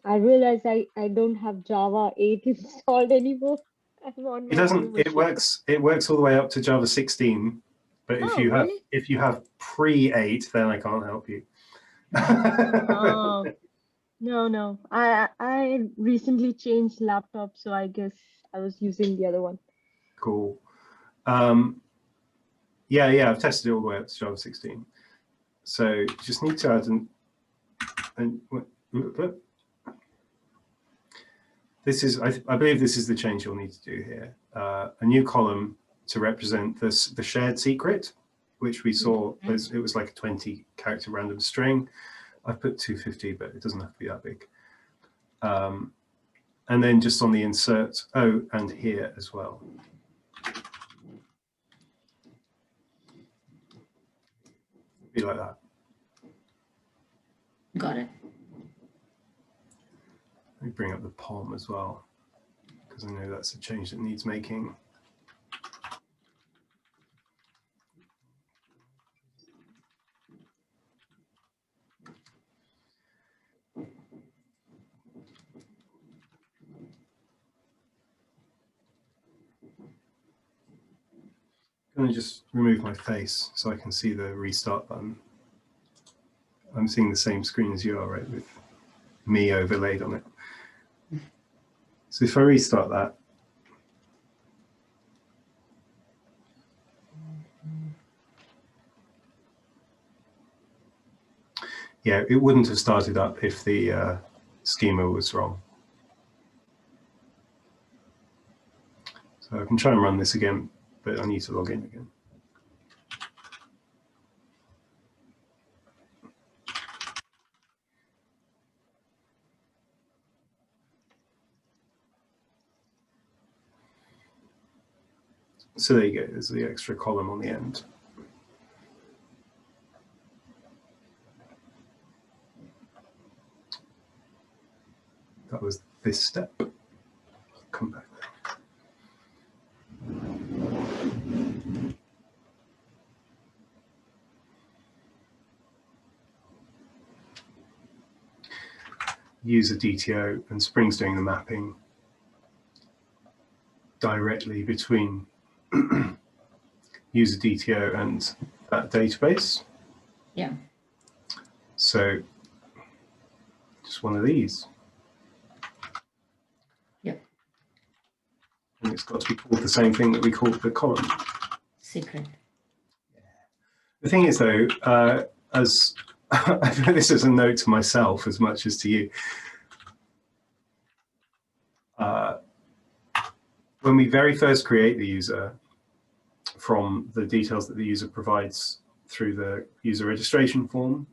I realize I don't have Java 8 installed anymore. I'm on it my new doesn't, it machine. works all the way up to Java 16. But if Oh, you have, really? if you have pre-8, then I can't help you. Oh, no. I recently changed laptop, so I guess I was using the other one. Cool. Yeah, I've tested it all the way up to Java 16. So you just need to add this is, I believe this is the change you'll need to do here. A new column to represent this, the shared secret, which we saw, it was like a 20-character random string. I've put 250, but it doesn't have to be that big. And then just on the insert, and here as well. Be like that. Got it. Let me bring up the POM as well, because I know that's a change that needs making. I'm going to just remove my face so I can see the restart button. I'm seeing the same screen as you are, right, with me overlaid on it. So if I restart that, yeah, it wouldn't have started up if the schema was wrong. So I can try and run this again, but I need to log in again. So there you go, there's the extra column on the end. That was this step. I'll come back there. User DTO, and Spring's doing the mapping directly between user DTO and that database. Yeah. So just one of these. Yep. And it's got to be called the same thing that we called the column. Secret. The thing is, though, as I put this as a note to myself as much as to you, when we very first create the user from the details that the user provides through the user registration form,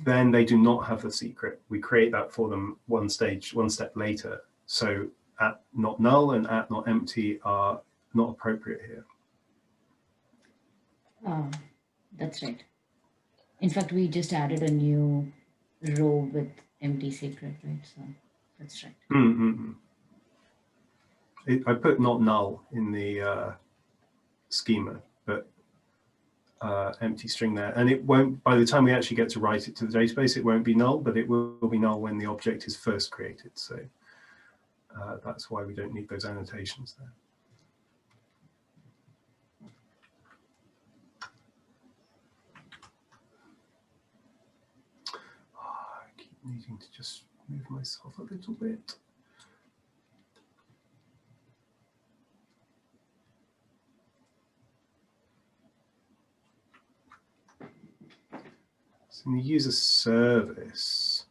then they do not have the secret. We create that for them one step later. So at not null and at not empty are not appropriate here. That's right. In fact, we just added a new row with empty secret, right? So that's right. I put not null in the schema, but empty string there. And it won't, by the time we actually get to write it to the database, it won't be null, but it will be null when the object is first created. So that's why we don't need those annotations there. I keep needing to just move myself a little bit. So in the user service,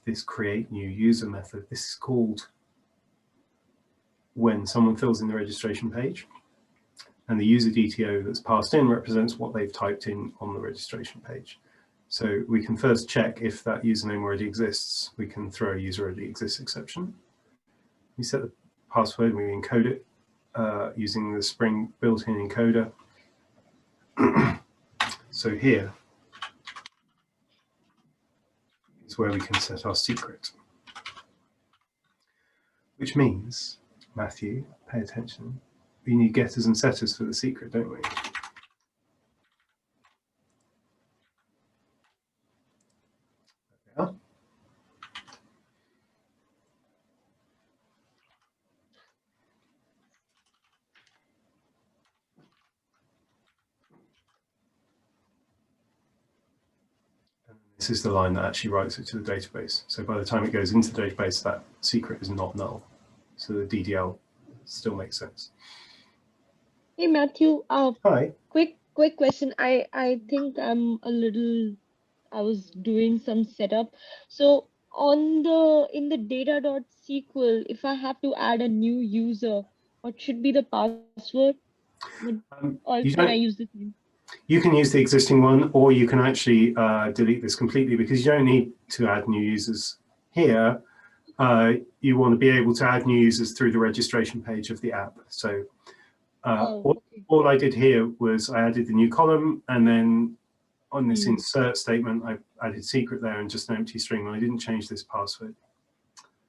this create new user method, this is called when someone fills in the registration page, and the user DTO that's passed in represents what they've typed in on the registration page. So we can first check if that username already exists. We can throw a user already exists exception. We set the password, we encode it, using the Spring built-in encoder. So here is where we can set our secret, which means, Matthew, pay attention, we need getters and setters for the secret, don't we? This is the line that actually writes it to the database. So by the time it goes into the database, that secret is not null. So the DDL still makes sense. Hey Matthew, Hi. quick question. I think I was doing some setup. So in the data.sql, if I have to add a new user, what should be the password? Or You can I don't- use the same? You can use the existing one, or you can actually delete this completely, because you don't need to add new users here. You want to be able to add new users through the registration page of the app. So Okay. all I did here was I added the new column, and then on this Hmm. insert statement, I added secret there and just an empty string. I didn't change this password.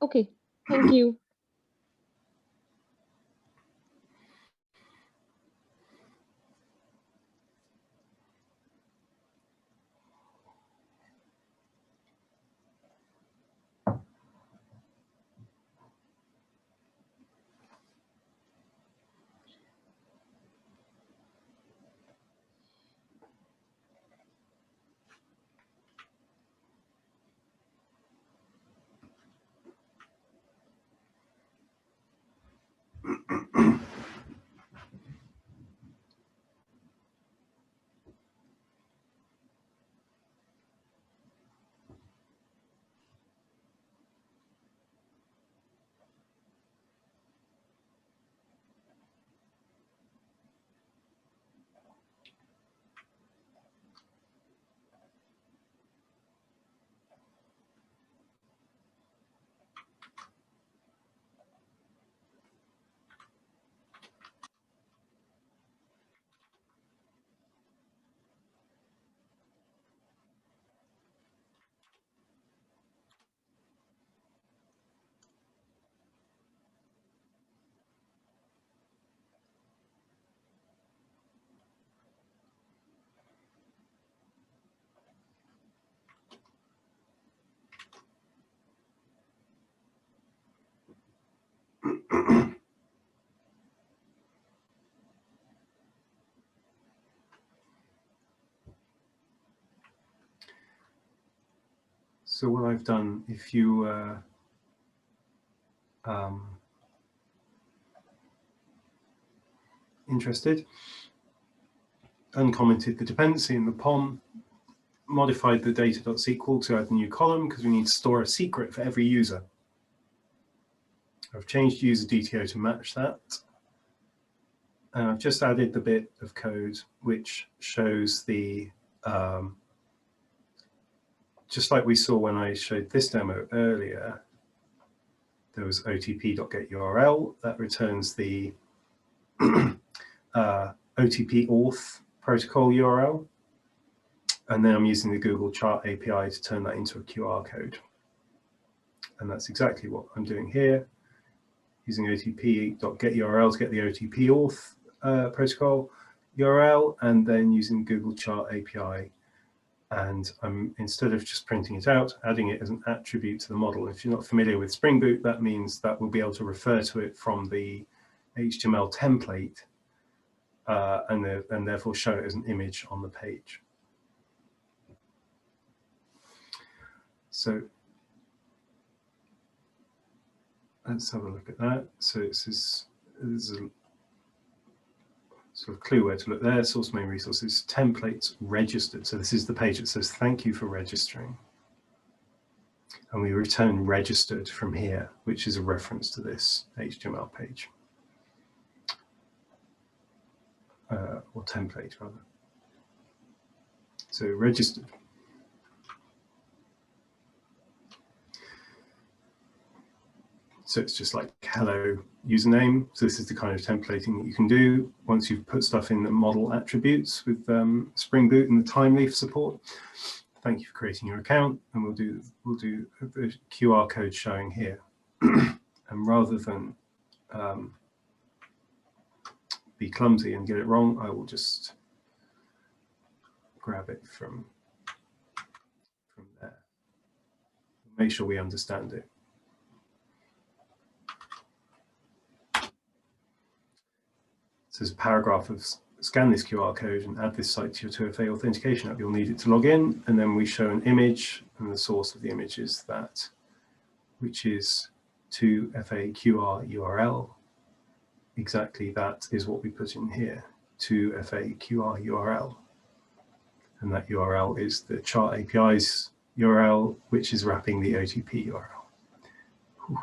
Okay, thank you. So what I've done, if you interested, uncommented the dependency in the POM, modified the data.sql to add the new column because we need to store a secret for every user. I've changed user DTO to match that. And I've just added the bit of code which shows the, just like we saw when I showed this demo earlier, there was otp.getURL that returns the OTP auth protocol URL. And then I'm using the Google Chart API to turn that into a QR code. And that's exactly what I'm doing here, using otp.getURL to get the OTP auth protocol URL, and then using Google Chart API. And I'm, instead of just printing it out, adding it as an attribute to the model. If you're not familiar with Spring Boot, that means that we'll be able to refer to it from the HTML template and therefore show it as an image on the page. So let's have a look at that. So there's a sort of clue where to look there. Source main resources, templates registered. So this is the page that says, thank you for registering. And we return registered from here, which is a reference to this HTML page. Or template rather. So registered. So it's just like hello username. So this is the kind of templating that you can do once you've put stuff in the model attributes with Spring Boot and the time leaf support. Thank you for creating your account, and we'll do the QR code showing here. And rather than be clumsy and get it wrong, I will just grab it from there. Make sure we understand it. So there's a paragraph of scan this QR code and add this site to your 2FA authentication app. You'll need it to log in, and then we show an image, and the source of the image is that, which is 2FA QR URL. Exactly that is what we put in here, 2FA QR URL. And that URL is the chart API's URL, which is wrapping the OTP URL. Whew.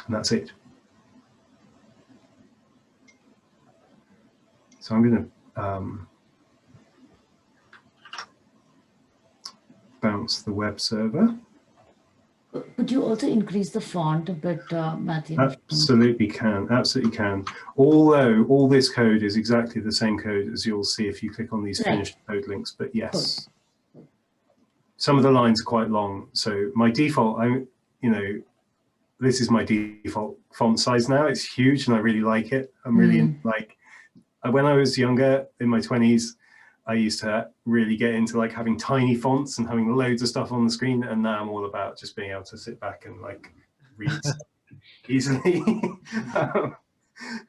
And that's it. So I'm going to bounce the web server. Could you also increase the font a bit, Matthew? Absolutely can, absolutely can. Although all this code is exactly the same code as you'll see if you click on these finished code links, but yes. Cool. Some of the lines are quite long. So my default, this is my default font size now. It's huge and I really like it. I'm really like, when I was younger in my 20s, I used to really get into like having tiny fonts and having loads of stuff on the screen, and now I'm all about just being able to sit back and like read easily.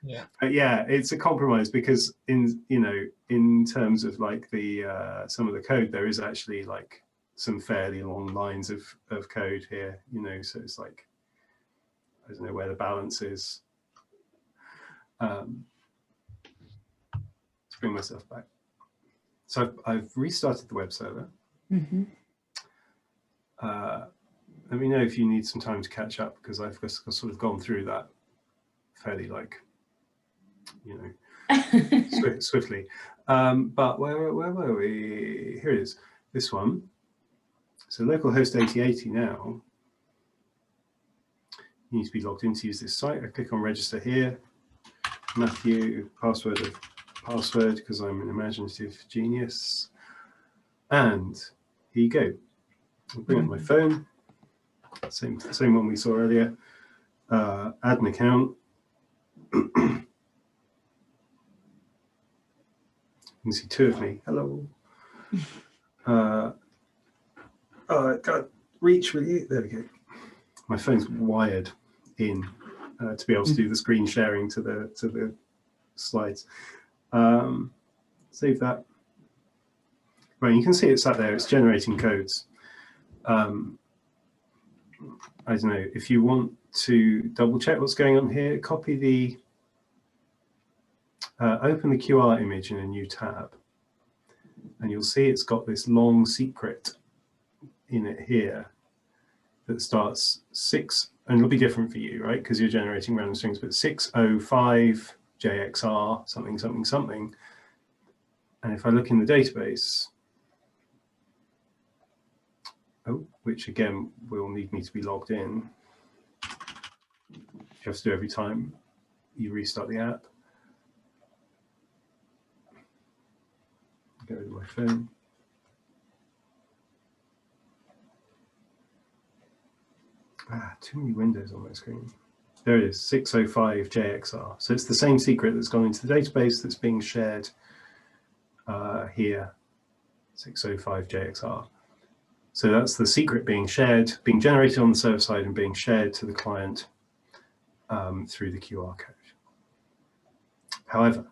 Yeah. But yeah, it's a compromise because in terms of like the some of the code, there is actually like some fairly long lines of code here, so it's like, I don't know where the balance is. Let's bring myself back. So I've restarted the web server. Mm-hmm. Let me know if you need some time to catch up, because I've sort of gone through that fairly like, swiftly. But where were we? Here it is, this one. So localhost 8080 now. You need to be logged in to use this site. I click on register here. Matthew, password, because I'm an imaginative genius. And here you go. I'll bring up my phone. Same one we saw earlier. Add an account. You can see two of me. Hello. Oh, I can't reach with you. There we go. My phone's wired in to be able to do the screen sharing to the slides. Save that. Right, you can see it sat there. It's generating codes. I don't know, if you want to double check what's going on here, copy the, open the QR image in a new tab, and you'll see it's got this long secret in it here that starts 6, and it'll be different for you, right? Because you're generating random strings, but 605 JXR something, something, something. And if I look in the database, which again will need me to be logged in. You have to do every time you restart the app. Get rid of my phone. Too many windows on my screen. There it is, 605 JXR. So it's the same secret that's gone into the database that's being shared here, 605 JXR. So that's the secret being shared, being generated on the server side and being shared to the client through the QR code. However,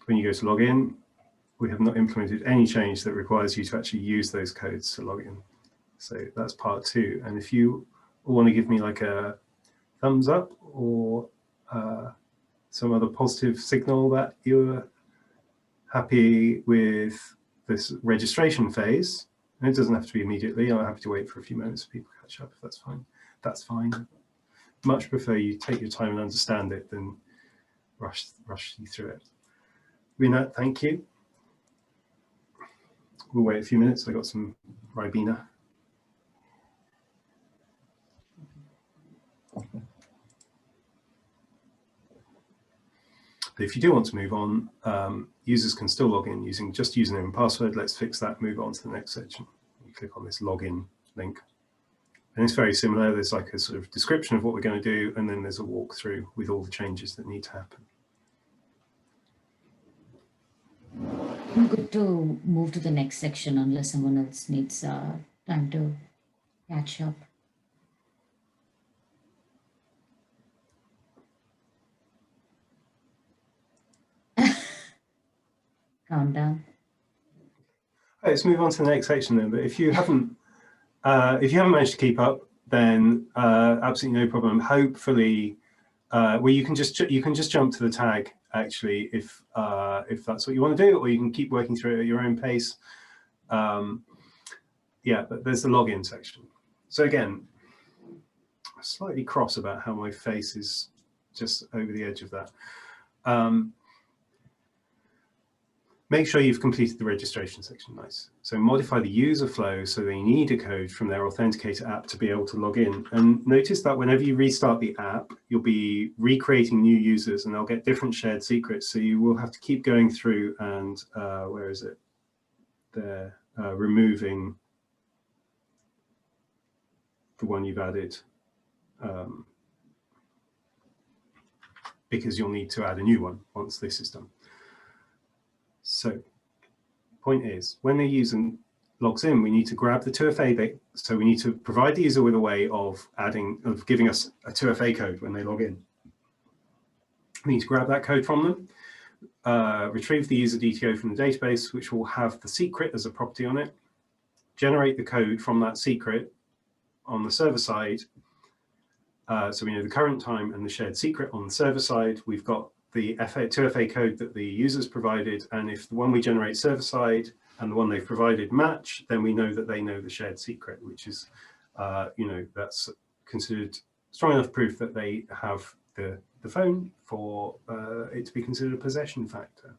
when you go to log in, we have not implemented any change that requires you to actually use those codes to log in. So that's part 2. And if you want to give me like a thumbs up or some other positive signal that you're happy with this registration phase, and it doesn't have to be immediately. I'm happy to wait for a few minutes for people to catch up if that's fine. That's fine. Much prefer you take your time and understand it than rush you through it. Rinat, thank you. We'll wait a few minutes. I got some Ribena. But if you do want to move on, users can still log in using just username and password. Let's fix that, move on to the next section. You click on this login link. And it's very similar. There's like a sort of description of what we're going to do, and then there's a walkthrough with all the changes that need to happen. I'm good to move to the next section unless someone else needs time to catch up. Countdown. Right, let's move on to the next section then. But if you haven't managed to keep up, then absolutely no problem. Hopefully, well, you can just jump to the tag actually if that's what you want to do, or you can keep working through it at your own pace. Yeah, but there's the login section. So again, I'm slightly cross about how my face is just over the edge of that. Make sure you've completed the registration section. Nice. So modify the user flow so they need a code from their Authenticator app to be able to log in. And notice that whenever you restart the app, you'll be recreating new users and they'll get different shared secrets. So you will have to keep going through and where is it? There, removing the one you've added because you'll need to add a new one once this is done. So point is, when the user logs in, we need to grab the 2FA bit. So we need to provide the user with a way of giving us a 2FA code when they log in. We need to grab that code from them, retrieve the user DTO from the database, which will have the secret as a property on it, generate the code from that secret on the server side. So we know the current time and the shared secret on the server side. We've got the 2FA code that the users provided, and if the one we generate server side and the one they've provided match, then we know that they know the shared secret, which is, you know, that's considered strong enough proof that they have the phone for it to be considered a possession factor.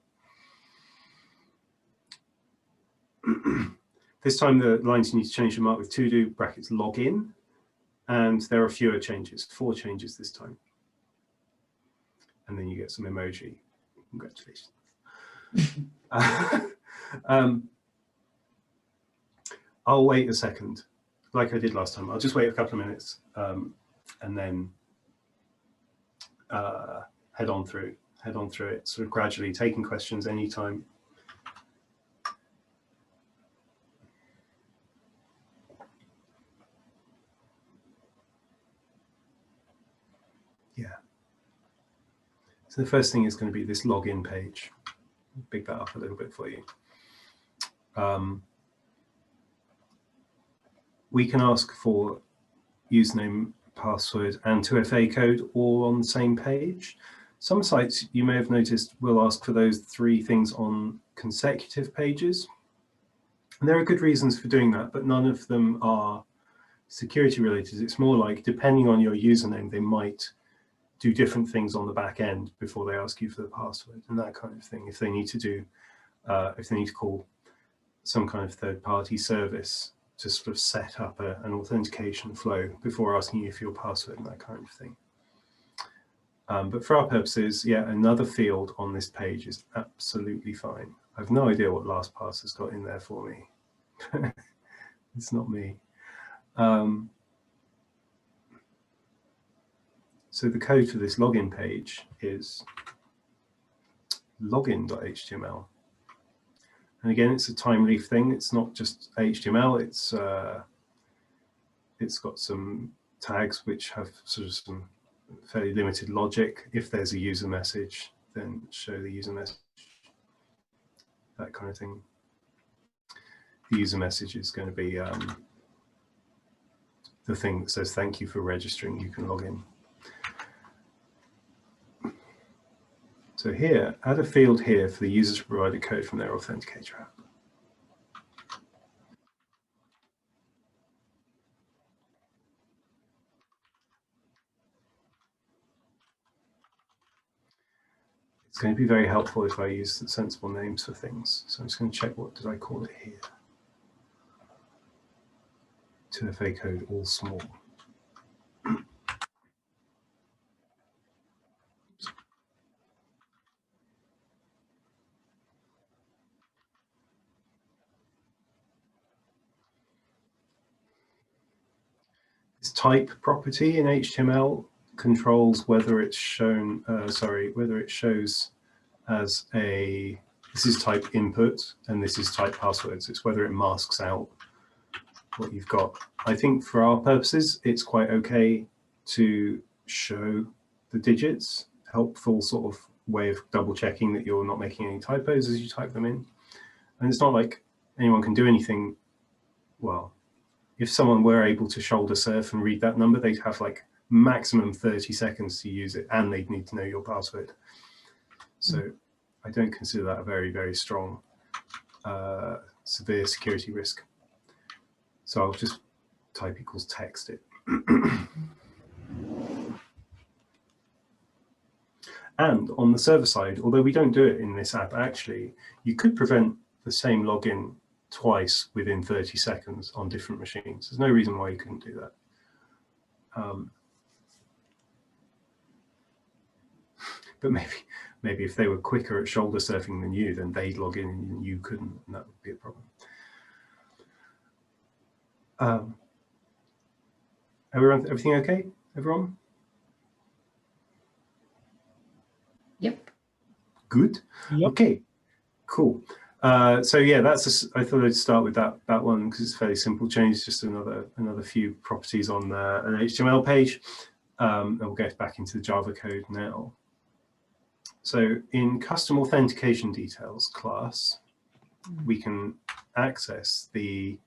This time the lines need to change the mark with to-do brackets login, and there are fewer changes, 4 changes this time. And then you get some emoji. Congratulations. I'll wait a second, like I did last time. I'll just wait a couple of minutes and then head on through it, sort of gradually taking questions anytime. Yeah. So the first thing is going to be this login page. Big that up a little bit for you. We can ask for username, password, and 2FA code all on the same page. Some sites, you may have noticed, will ask for those 3 things on consecutive pages. And there are good reasons for doing that, but none of them are security related. It's more like, depending on your username, they might do different things on the back end before they ask you for the password and that kind of thing. If they need to do, if they need to call some kind of third-party service to sort of set up an authentication flow before asking you for your password and that kind of thing. But for our purposes, yeah, another field on this page is absolutely fine. I have no idea what LastPass has got in there for me. It's not me. So the code for this login page is login.html. And again, it's a time leaf thing. It's not just HTML. It's got some tags which have sort of some fairly limited logic. If there's a user message, then show the user message, that kind of thing. The user message is going to be the thing that says, thank you for registering, you can log in. So here, add a field here for the user to provide a code from their Authenticator app. It's going to be very helpful if I use the sensible names for things. So I'm just going to check, what did I call it here? 2FA code all small. This type property in HTML controls whether it's shown, whether it shows as a, this is type input and this is type passwords. It's whether it masks out what you've got. I think for our purposes, it's quite okay to show the digits, helpful sort of way of double checking that you're not making any typos as you type them in. And it's not like anyone can do anything. Well, if someone were able to shoulder surf and read that number, they'd have like maximum 30 seconds to use it, and they'd need to know your password. So I don't consider that a very, very strong, severe security risk. So I'll just type equals text it. And on the server side, although we don't do it in this app, actually, you could prevent the same login twice within 30 seconds on different machines. There's no reason why you couldn't do that. But maybe if they were quicker at shoulder surfing than you, then they'd log in and you couldn't, and that would be a problem. Everything okay, everyone? Yep. Good. Yep. Okay, cool. So yeah, I thought I'd start with that one because it's a fairly simple change, just another few properties on an HTML page. And we'll get back into the Java code now. So in custom authentication details class, we can access the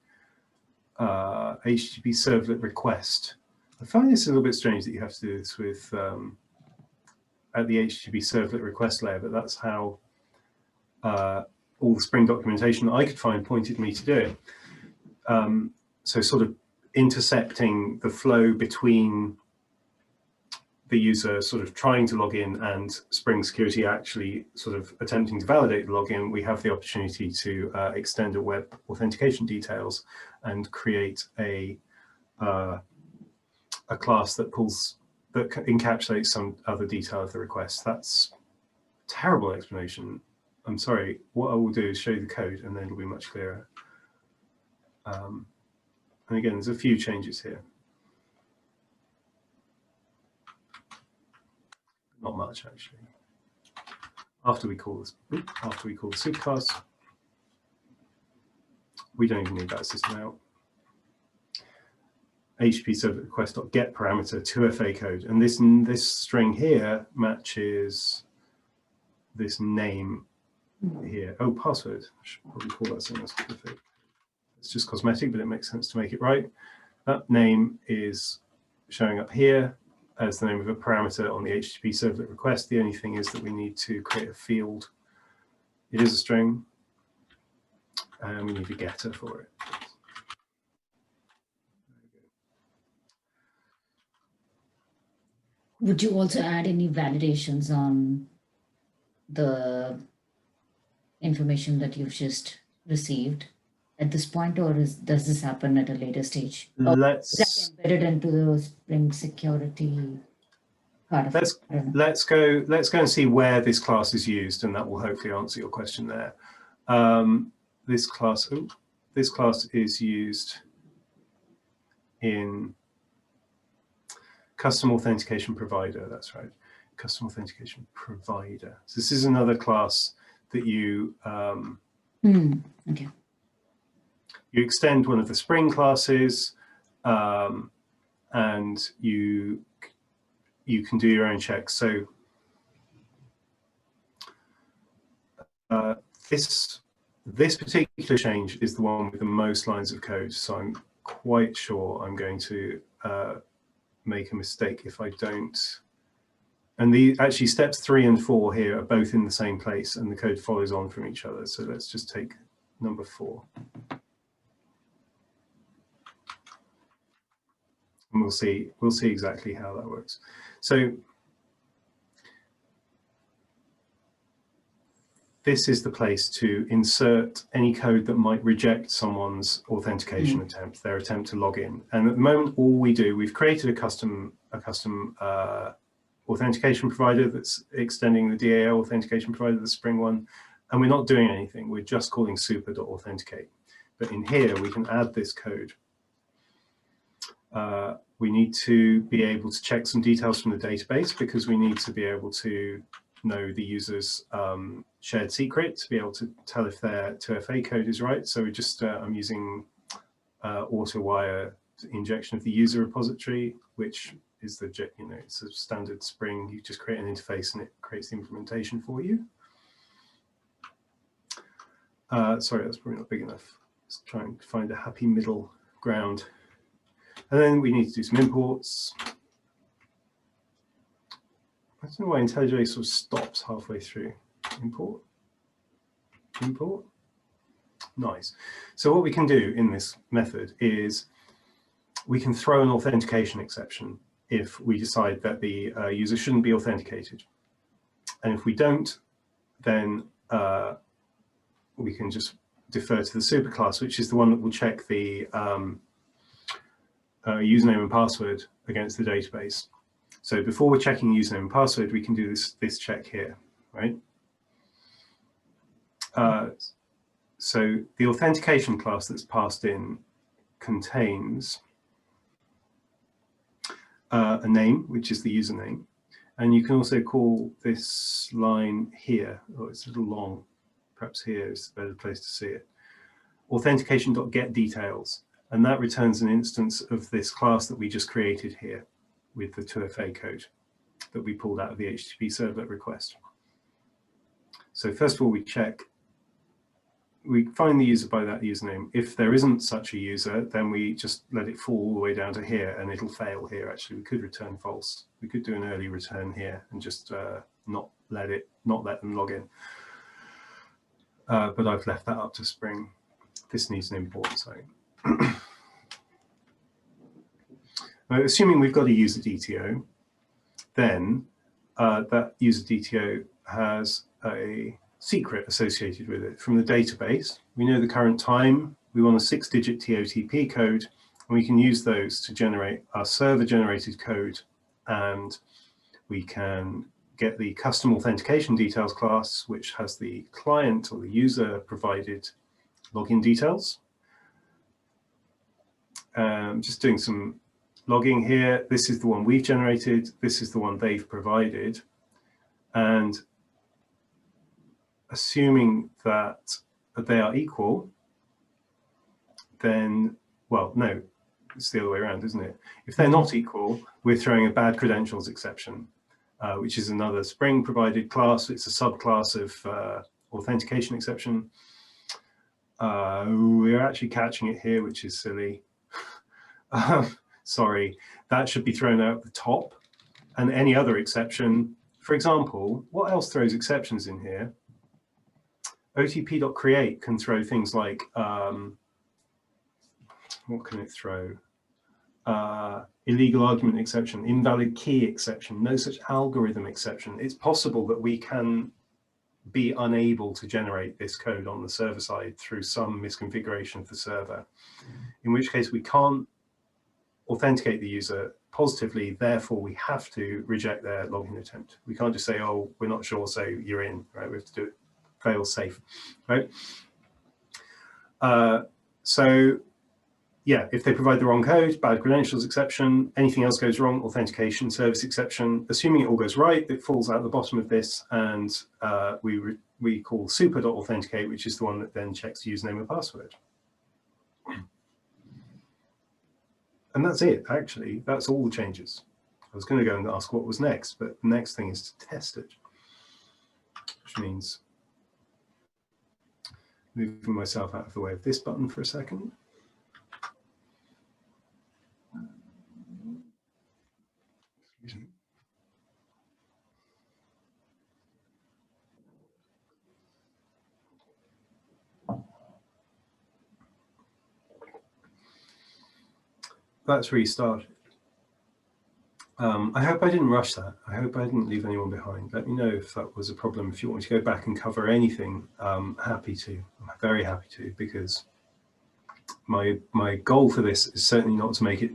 HTTP servlet request. I find this a little bit strange that you have to do this with at the HTTP servlet request layer, but that's how all the Spring documentation that I could find pointed me to do it. So sort of intercepting the flow between the user sort of trying to log in and Spring Security actually sort of attempting to validate the login, we have the opportunity to extend a web authentication details and create a class that encapsulates some other detail of the request. That's a terrible explanation. I'm sorry. What I will do is show you the code, and then it'll be much clearer. And again, there's a few changes here. Not much, actually. After we call the superclass, we don't even need that system out. HTTP servlet request.get parameter 2FA code, and this string here matches this name here. Oh, password. I should probably call that something specific. It's just cosmetic, but it makes sense to make it right. That name is showing up here as the name of a parameter on the HTTP servlet request. The only thing is that we need to create a field. It is a string, and we need a getter for it. Would you also add any validations on the information that you've just received at this point, or does this happen at a later stage? Is that embedded into the Spring security part of it? Let's go and see where this class is used, and that will hopefully answer your question there. This class is used in custom authentication provider. That's right, custom authentication provider. So this is another class that you Okay. You extend one of the Spring classes, and you can do your own checks. So this particular change is the one with the most lines of code. So I'm quite sure I'm going to make a mistake if I don't. And actually steps 3 and 4 here are both in the same place, and the code follows on from each other. So let's just take number 4. And we'll see exactly how that works. So this is the place to insert any code that might reject someone's authentication attempt, their attempt to log in. And at the moment, all we do, we've created a custom authentication provider that's extending the DAO authentication provider, the Spring one, and we're not doing anything. We're just calling super.authenticate. But in here, we can add this code. We need to be able to check some details from the database because we need to be able to know the user's shared secret to be able to tell if their 2FA code is right. So we just, I'm using AutoWire injection of the user repository, which is the, it's a standard Spring. You just create an interface and it creates the implementation for you. Sorry, that's probably not big enough. Let's try and find a happy middle ground. And then we need to do some imports. I don't know why IntelliJ sort of stops halfway through. Import, import, nice. So what we can do in this method is we can throw an authentication exception if we decide that the user shouldn't be authenticated. And if we don't, then we can just defer to the superclass, which is the one that will check the username and password against the database. So before we're checking username and password, we can do this check here, right? So the authentication class that's passed in contains a name, which is the username. And you can also call this line here, oh, it's a little long. Perhaps here is a better place to see it. Authentication.getDetails. And that returns an instance of this class that we just created here with the 2FA code that we pulled out of the HTTP servlet request. So first of all, we check, we find the user by that username. If there isn't such a user, then we just let it fall all the way down to here and it'll fail here. Actually, we could return false. We could do an early return here and just not let them log in. But I've left that up to Spring. This needs an import, so. Assuming we've got a user DTO, then that user DTO has a secret associated with it. From the database, we know the current time, we want a 6-digit TOTP code, and we can use those to generate our server-generated code, and we can get the custom authentication details class, which has the client or the user provided login details. Just doing some logging here. This is the one we've generated. This is the one they've provided. And assuming that they are equal, then, well, no, it's the other way around, isn't it? If they're not equal, we're throwing a bad credentials exception, which is another Spring provided class. It's a subclass of authentication exception. We're actually catching it here, which is silly. Sorry, that should be thrown out at the top. And any other exception, for example, what else throws exceptions in here? OTP.create can throw things like, what can it throw? Illegal argument exception, invalid key exception, no such algorithm exception. It's possible that we can be unable to generate this code on the server side through some misconfiguration of the server, in which case we can't authenticate the user positively, therefore we have to reject their login attempt. We can't just say, oh, we're not sure, so you're in, right? We have to do it fail safe, right? So yeah, if they provide the wrong code, bad credentials exception, anything else goes wrong, authentication service exception. Assuming it all goes right, it falls out the bottom of this, and we call super.authenticate, which is the one that then checks username and password. And that's it, actually. That's all the changes. I was going to go and ask what was next, but the next thing is to test it, which means moving myself out of the way of this button for a second. That's restarted. I hope I didn't rush that. I hope I didn't leave anyone behind. Let me know if that was a problem. If you want me to go back and cover anything, happy to. I'm very happy to, because my goal for this is certainly not to make it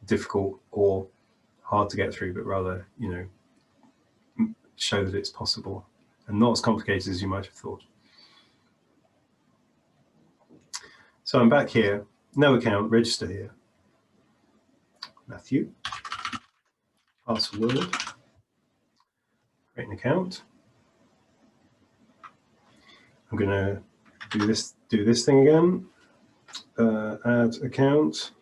difficult or hard to get through, but rather, you know, show that it's possible and not as complicated as you might have thought. So I'm back here, no account, register here. Matthew, password, create an account. I'm going to do this thing again. Add account.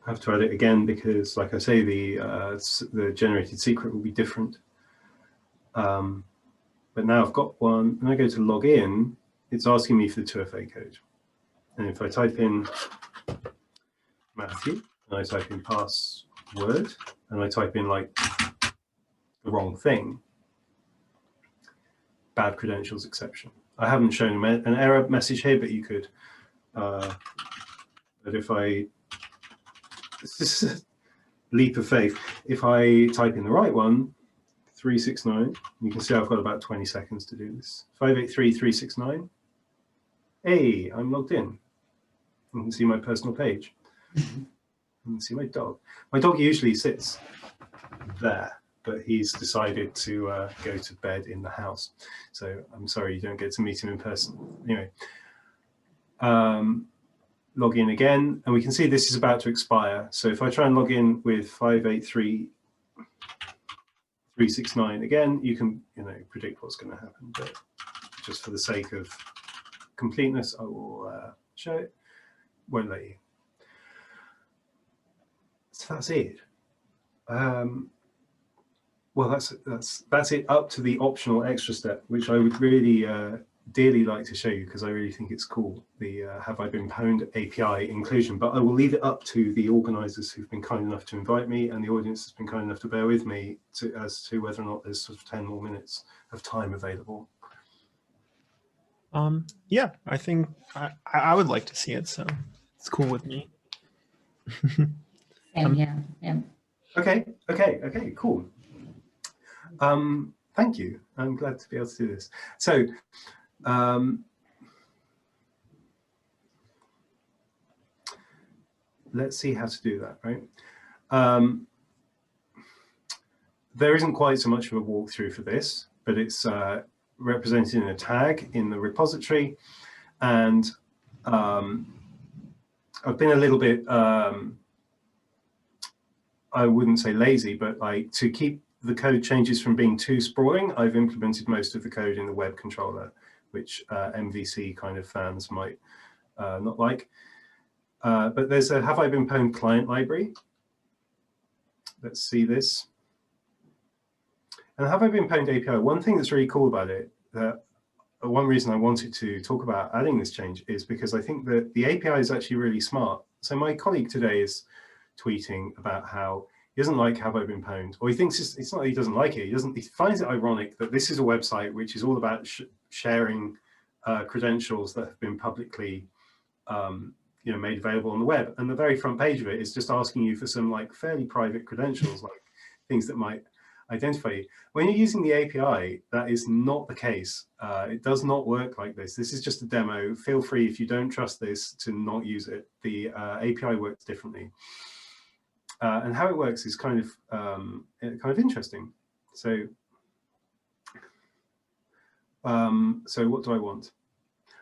I have to add it again because, like I say, the generated secret will be different. But now I've got one, and I go to log in, it's asking me for the 2FA code. And if I type in Matthew, and I type in password, and I type in like the wrong thing, bad credentials exception. I haven't shown an error message here, but you could. But if this is a leap of faith. If I type in the right one, 369, you can see I've got about 20 seconds to do this. 583369. Hey, I'm logged in. You can see my personal page. You can see my dog. My dog usually sits there, but he's decided to go to bed in the house. So I'm sorry you don't get to meet him in person. Anyway, log in again, and we can see this is about to expire. So if I try and log in with 583369 again, you can predict what's going to happen. But just for the sake of completeness, I will show it. Won't let you. So that's it. Well, that's it up to the optional extra step, which I would really dearly like to show you because I really think it's cool, the Have I Been Pwned API inclusion. But I will leave it up to the organisers who've been kind enough to invite me and the audience has been kind enough to bear with me as to whether or not there's sort of 10 more minutes of time available. Yeah, I think I would like to see it, so it's cool with me. Same here. Yeah. Okay, cool. Thank you. I'm glad to be able to do this. So, let's see how to do that, right? There isn't quite so much of a walkthrough for this, but it's represented in a tag in the repository. And I've been a little bit, I wouldn't say lazy, but like to keep the code changes from being too sprawling, I've implemented most of the code in the web controller, which MVC kind of fans might not like. But there's a Have I Been Pwned client library. Let's see this. And Have I Been Pwned API, one thing that's really cool about it, one reason I wanted to talk about adding this change is because I think that the API is actually really smart. So my colleague today is tweeting about how he doesn't like Have I Been Pwned, or he thinks it's not that he doesn't like it, he finds it ironic that this is a website which is all about sharing credentials that have been publicly made available on the web, and the very front page of it is just asking you for some like fairly private credentials, like things that might identify you. When you're using the API, that is not the case. It does not work like this. This is just a demo. Feel free, if you don't trust this, to not use it. The API works differently. And how it works is kind of interesting. So, so what do I want?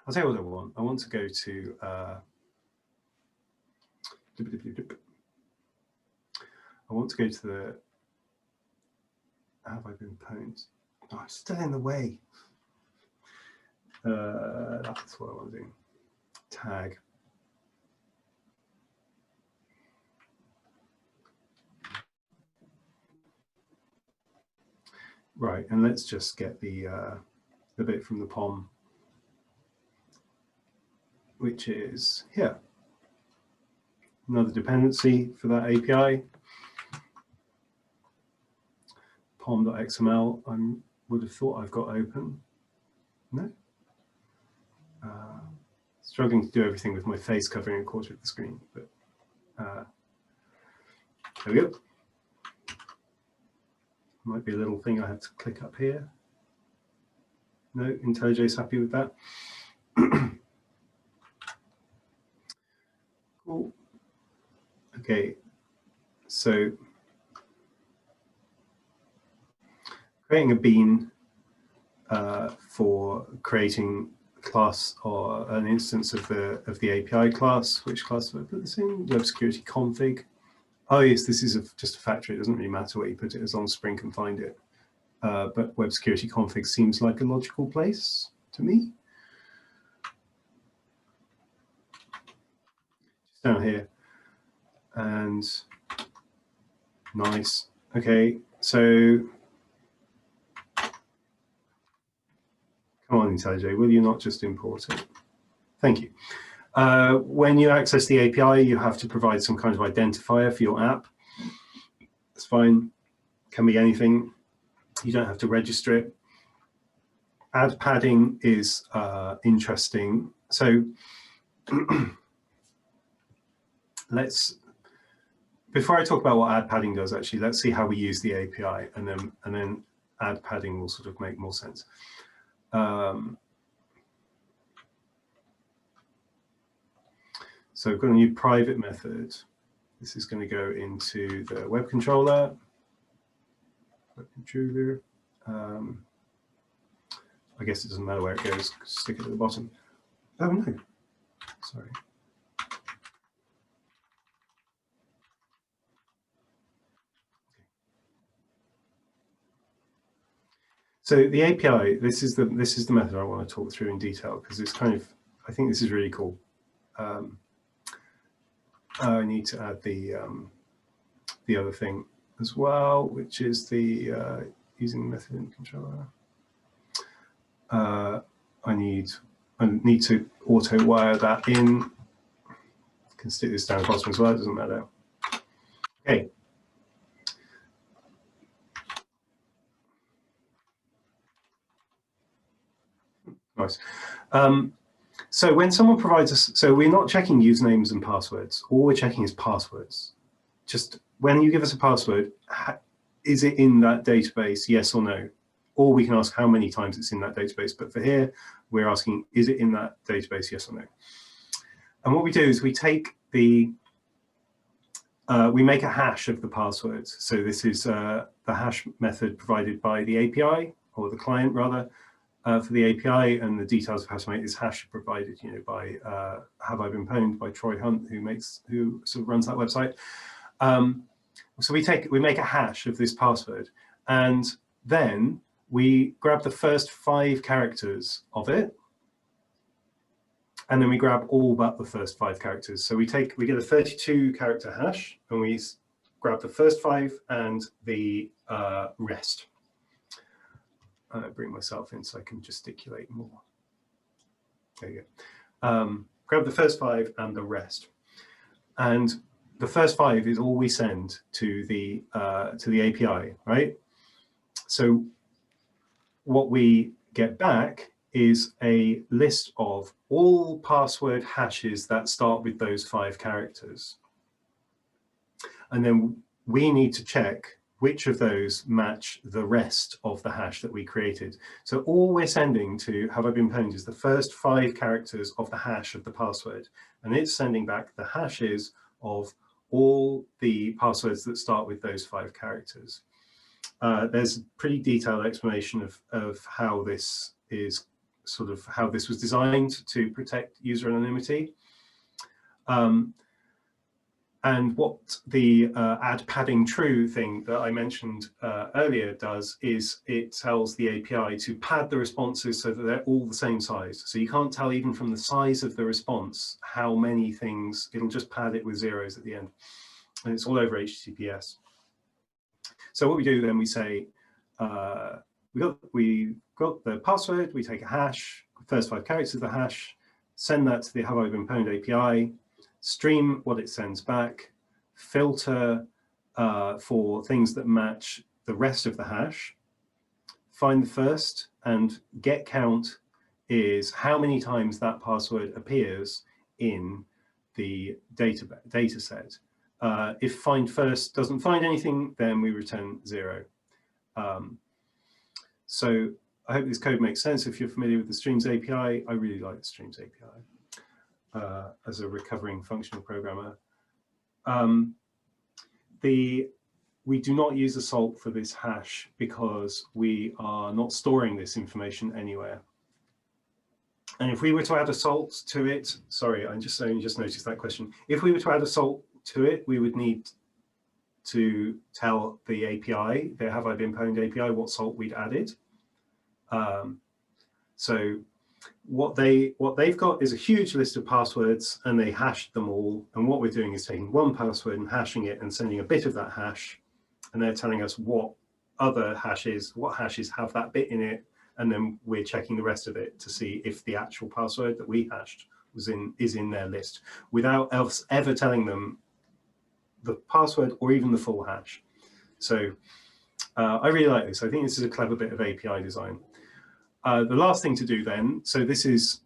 I'll tell you what I want. I want to go to the Have I Been Pwned? Oh, I'm still in the way. That's what I want to do. Tag. Right, and let's just get the bit from the POM, which is here. Another dependency for that API. POM.xml, I would have thought I've got open. No. Struggling to do everything with my face covering a quarter of the screen, but there we go. Might be a little thing I have to click up here. No, IntelliJ's happy with that. Cool. Okay, so creating a bean for creating a class or an instance of the API class. Which class do I put this in? Web security config. Oh yes, this is just a factory. It doesn't really matter where you put it as long as Spring can find it. But web security config seems like a logical place to me. Just down here. And nice. Okay, so come on, IntelliJ, will you not just import it? Thank you. When you access the API, you have to provide some kind of identifier for your app. It's fine, can be anything. You don't have to register it. Add padding is interesting. So before I talk about what add padding does, actually, let's see how we use the API, and then add padding will sort of make more sense. So I've got a new private method. This is going to go into the web controller. Web controller. I guess it doesn't matter where it goes. Stick it at the bottom. Oh no, sorry. So the API, this is the method I want to talk through in detail because it's kind of, I think this is really cool. I need to add the other thing as well, which is the using method in controller. I need to auto wire that in. I can stick this down the bottom as well, it doesn't matter. Okay. Nice. So when someone provides us, so we're not checking usernames and passwords. All we're checking is passwords. Just when you give us a password, is it in that database, yes or no? Or we can ask how many times it's in that database. But for here, we're asking, is it in that database, yes or no? And what we do is we take the, we make a hash of the passwords. So this is the hash method provided by the API, or the client rather, for the API, and the details of how to make this hash provided, by Have I Been Pwned by Troy Hunt, who sort of runs that website. So we make a hash of this password, and then we grab the first 5 characters of it, and then we grab all but the first 5 characters. So we get a 32 character hash, and we grab the first 5 and the rest. Bring myself in so I can gesticulate more. There you go. Grab the first 5 and the rest. And the first 5 is all we send to the API, right? So what we get back is a list of all password hashes that start with those 5 characters. And then we need to check which of those match the rest of the hash that we created. So all we're sending to Have I Been Pwned is the first 5 characters of the hash of the password. And it's sending back the hashes of all the passwords that start with those 5 characters. There's a pretty detailed explanation of how this is how this was designed to protect user anonymity. And what the add padding true thing that I mentioned earlier does is it tells the API to pad the responses so that they're all the same size. So you can't tell even from the size of the response how many things, it'll just pad it with zeros at the end. And it's all over HTTPS. So what we do then, we say, we got the password, we take a hash, first 5 characters of the hash, send that to the Have I Been Pwned API, stream what it sends back, filter for things that match the rest of the hash, find the first, and get count is how many times that password appears in the data set. If find first doesn't find anything, then we return 0. So I hope this code makes sense. If you're familiar with the Streams API, I really like the Streams API as a recovering functional programmer. We do not use a salt for this hash because we are not storing this information anywhere. And if we were to add a salt to it, sorry, I just noticed that question. If we were to add a salt to it, we would need to tell the API, the Have I Been Pwned API, what salt we'd added. So what they've got is a huge list of passwords, and they hashed them all. And what we're doing is taking one password and hashing it and sending a bit of that hash, and they're telling us what hashes have that bit in it, and then we're checking the rest of it to see if the actual password that we hashed is in their list, without else ever telling them the password or even the full hash. So I really like this. I think this is a clever bit of API design. The last thing to do then, so this is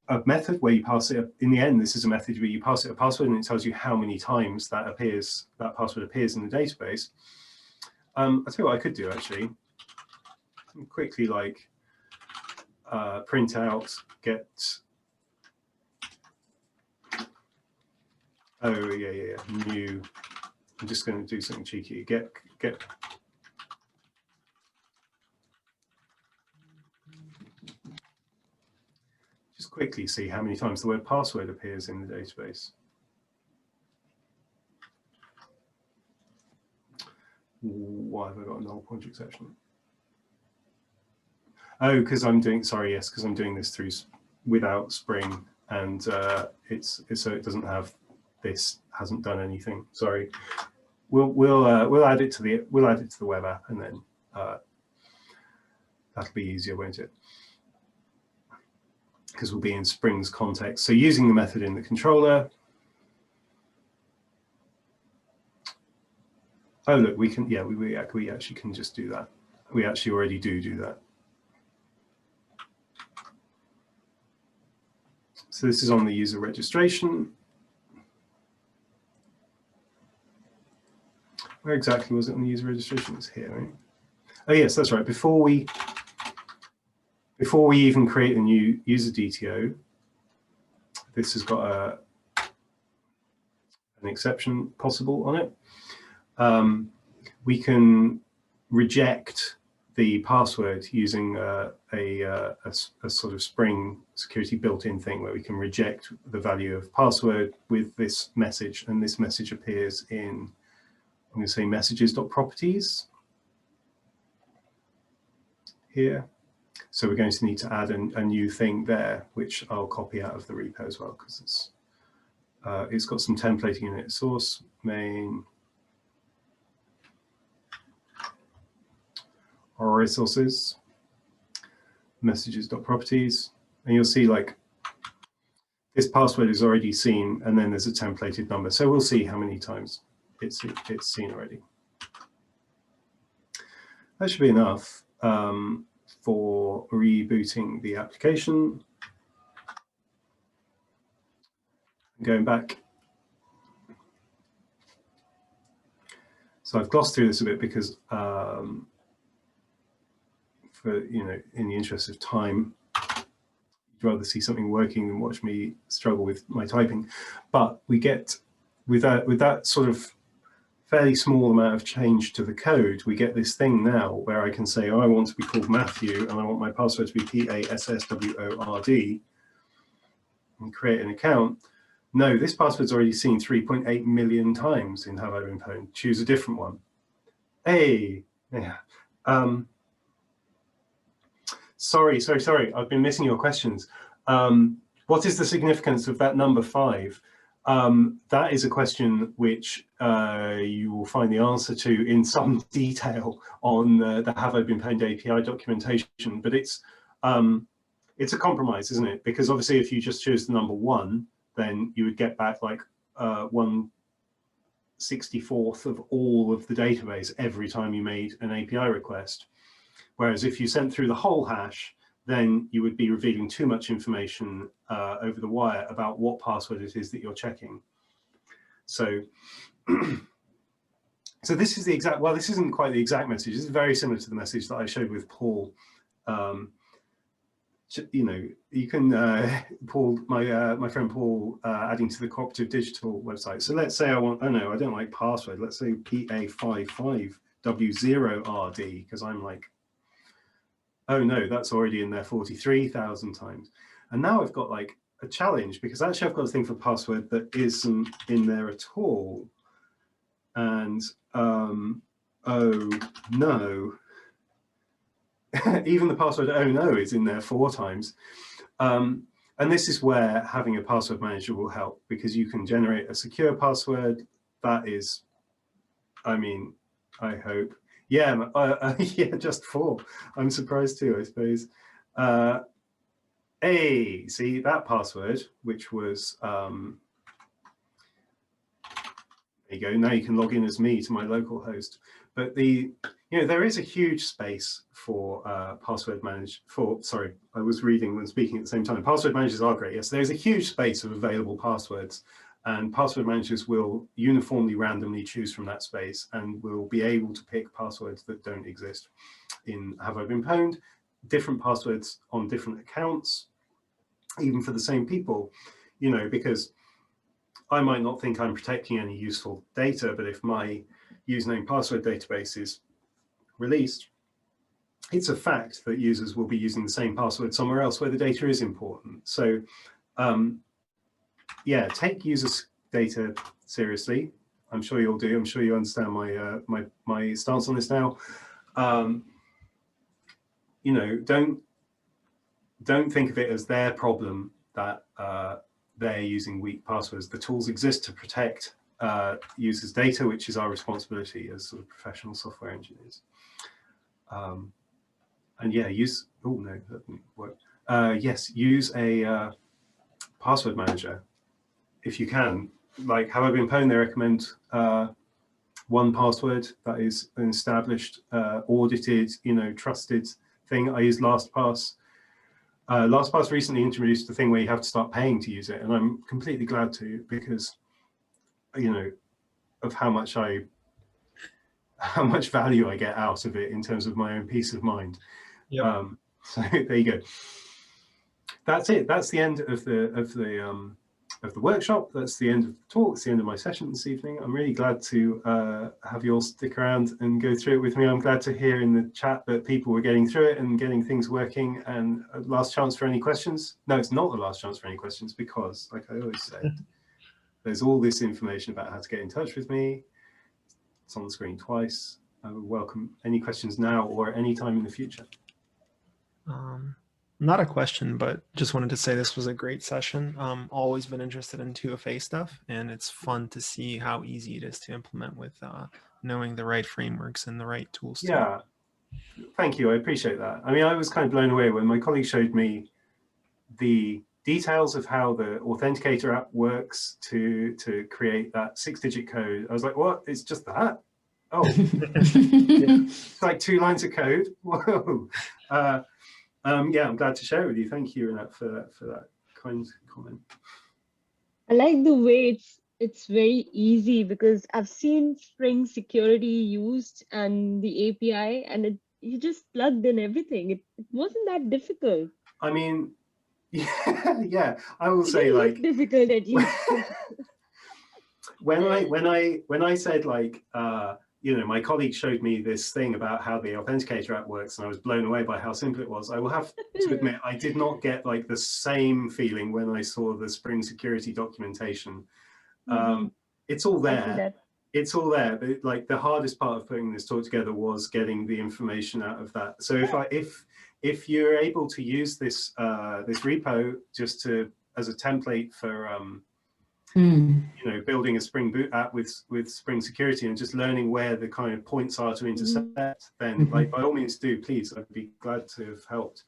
a method where you pass it, in the end, this is a method where you pass it a password and it tells you how many times that password appears in the database. I'll tell you what I could do actually. Quickly print out get, new, I'm just going to do something cheeky, get just quickly see how many times the word password appears in the database. Why have I got a null pointer exception? Oh, because I'm doing, sorry, yes, because I'm doing this without Spring, and so it doesn't have this, hasn't done anything. Sorry, we'll add it to the web app, and then that'll be easier, won't it? Because we'll be in Spring's context. So using the method in the controller. Oh look, we can, yeah, we actually can just do that. We actually already do that. So this is on the user registration. Where exactly was it on the user registration? It's here, right? Oh yes, that's right. Before we even create a new user DTO, this has got an exception possible on it. We can reject the password using a sort of Spring security built-in thing where we can reject the value of password with this message, and this message appears in, I'm going to say messages.properties here. So we're going to need to add a new thing there, which I'll copy out of the repo as well, because it's got some templating in it. Source main or resources, messages.properties, and you'll see like this password is already seen, and then there's a templated number. So we'll see how many times it's seen already. That should be enough for rebooting the application. Going back. So I've glossed through this a bit because in the interest of time, you'd rather see something working than watch me struggle with my typing. But we get, with that sort of fairly small amount of change to the code, we get this thing now where I can say, oh, I want to be called Matthew and I want my password to be PASSWORD and create an account. No, this password's already seen 3.8 million times in Have I Been Pwned. Choose a different one. Hey, yeah. Sorry, I've been missing your questions. What is the significance of that number 5? That is a question which you will find the answer to in some detail on the Have I Been Pwned API documentation, but it's a compromise, isn't it? Because obviously if you just choose the number 1, then you would get back like 1/64th of all of the database every time you made an API request. Whereas if you sent through the whole hash, then you would be revealing too much information over the wire about what password it is that you're checking. So, so this is the exact, well, this isn't quite the exact message. This is very similar to the message that I showed with Paul. You know, you can, Paul, my friend Paul, adding to the Cooperative Digital website. So let's say I want, oh no, I don't like password. Let's say PA55W0RD, because I'm like, oh no, that's already in there 43,000 times. And now I've got like a challenge, because actually I've got a thing for password that isn't in there at all. And oh no, even the password oh no is in there 4 times. And this is where having a password manager will help, because you can generate a secure password that is, I mean, I hope, yeah, yeah, just 4. I'm surprised too, I suppose. Hey, see that password, which was, there you go, now you can log in as me to my local host. But the, you know, there is a huge space for password manage, sorry, I was reading and speaking at the same time. Password managers are great, yes, there's a huge space of available passwords, and password managers will uniformly randomly choose from that space and will be able to pick passwords that don't exist in Have I Been Pwned, different passwords on different accounts, even for the same people, you know, because I might not think I'm protecting any useful data, but if my username password database is released, it's a fact that users will be using the same password somewhere else where the data is important. So yeah, take users' data seriously. I'm sure you'll do. I'm sure you understand my my stance on this now. You know, don't think of it as their problem that they're using weak passwords. The tools exist to protect users' data, which is our responsibility as sort of professional software engineers. And yeah, use, oh no, that didn't work. Yes, use a password manager if you can. Like Have I Been Pwned, they recommend 1Password. That is an established, audited, you know, trusted thing. I use LastPass. LastPass recently introduced the thing where you have to start paying to use it, and I'm completely glad to, because, you know, of how much value I get out of it in terms of my own peace of mind. Yep. So there you go. That's it. That's the end of the workshop. That's the end of the talk. It's the end of my session this evening. I'm really glad to have you all stick around and go through it with me. I'm glad to hear in the chat that people were getting through it and getting things working. And last chance for any questions. No, it's not the last chance for any questions, because, like I always say, there's all this information about how to get in touch with me. It's on the screen twice. I would welcome any questions now or at any time in the future. Not a question, but just wanted to say this was a great session. Always been interested in 2FA stuff, and it's fun to see how easy it is to implement with knowing the right frameworks and the right tools. Yeah, thank you. I appreciate that. I mean, I was kind of blown away when my colleague showed me the details of how the Authenticator app works to create that 6-digit code. I was like, what? It's just that? Oh, yeah. It's like 2 lines of code. Whoa. Yeah, I'm glad to share it with you. Thank you, Renat, for that kind comment. I like the way it's very easy, because I've seen Spring Security used and the API, and you just plugged in everything. It wasn't that difficult. I mean, yeah, I will say, like, difficult at least. when I said, like, you know, my colleague showed me this thing about how the Authenticator app works, and I was blown away by how simple it was. I will have to admit, I did not get like the same feeling when I saw the Spring Security documentation. It's all there. It's all there. But like the hardest part of putting this talk together was getting the information out of that. So if you're able to use this this repo just as a template for you know, building a Spring Boot app with Spring Security and just learning where the kind of points are to intercept, then like by all means do, please. I'd be glad to have helped.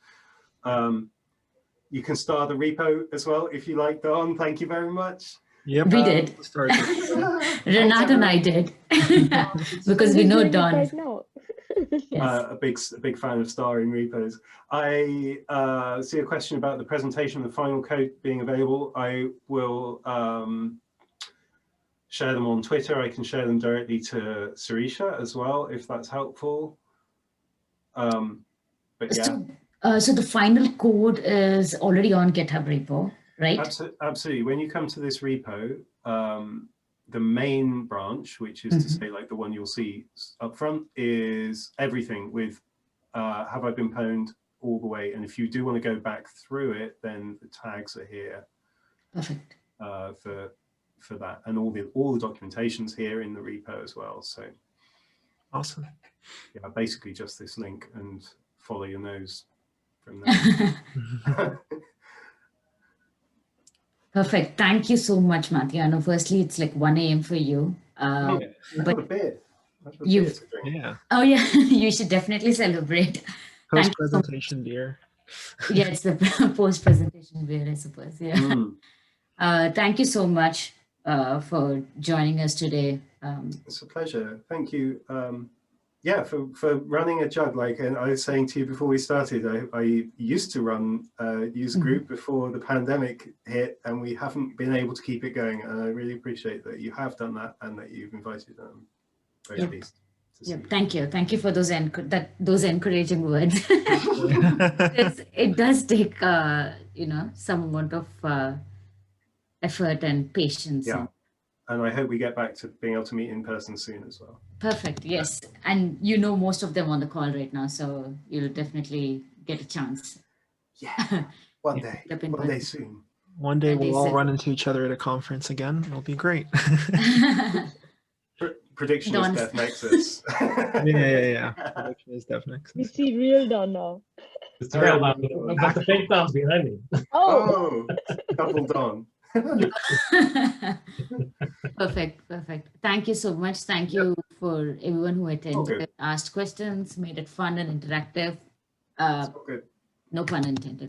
You can start the repo as well if you like, Don. Thank you very much. Yep. We did. Start. Renat and I did because we Who's know doing it Don. right now. Yes. A big fan of starring repos. I see a question about the presentation of the final code being available. I will share them on Twitter. I can share them directly to Sirisha as well, if that's helpful. But yeah. So the final code is already on GitHub repo, right? Absolutely. When you come to this repo, the main branch, which is to say like the one you'll see up front, is everything with have I been pwned all the way. And if you do want to go back through it, then the tags are here. Perfect. For that, and all the documentation's here in the repo as well. So awesome. Yeah, basically just this link and follow your nose from there. Perfect. Thank you so much, Matthew. I know firstly it's like 1 a.m. for you. But a beer. Yeah. Oh yeah, you should definitely celebrate. Post-presentation beer. Yeah, it's the post-presentation beer, I suppose. Yeah. Thank you so much for joining us today. It's a pleasure. Thank you. Yeah, for running a jug. Like, and I was saying to you before we started, I used to run a user group before the pandemic hit, and we haven't been able to keep it going. And I really appreciate that you have done that and that you've invited them. Very pleased. Thank you. Thank you for those encouraging words. It does take some amount of effort and patience. Yeah. And I hope we get back to being able to meet in person soon as well. Perfect. Yes. And most of them on the call right now, so you'll definitely get a chance. Yeah. One day soon. One day we'll all run into each other at a conference again. It'll be great. Prediction is Death Nexus. Yeah. Prediction is Death Nexus. We see real Don now. It's real Don. But the fake Don's behind me. Oh, double Don. Perfect. Thank you so much. Thank you for everyone who attended, asked questions, made it fun and interactive. No pun intended.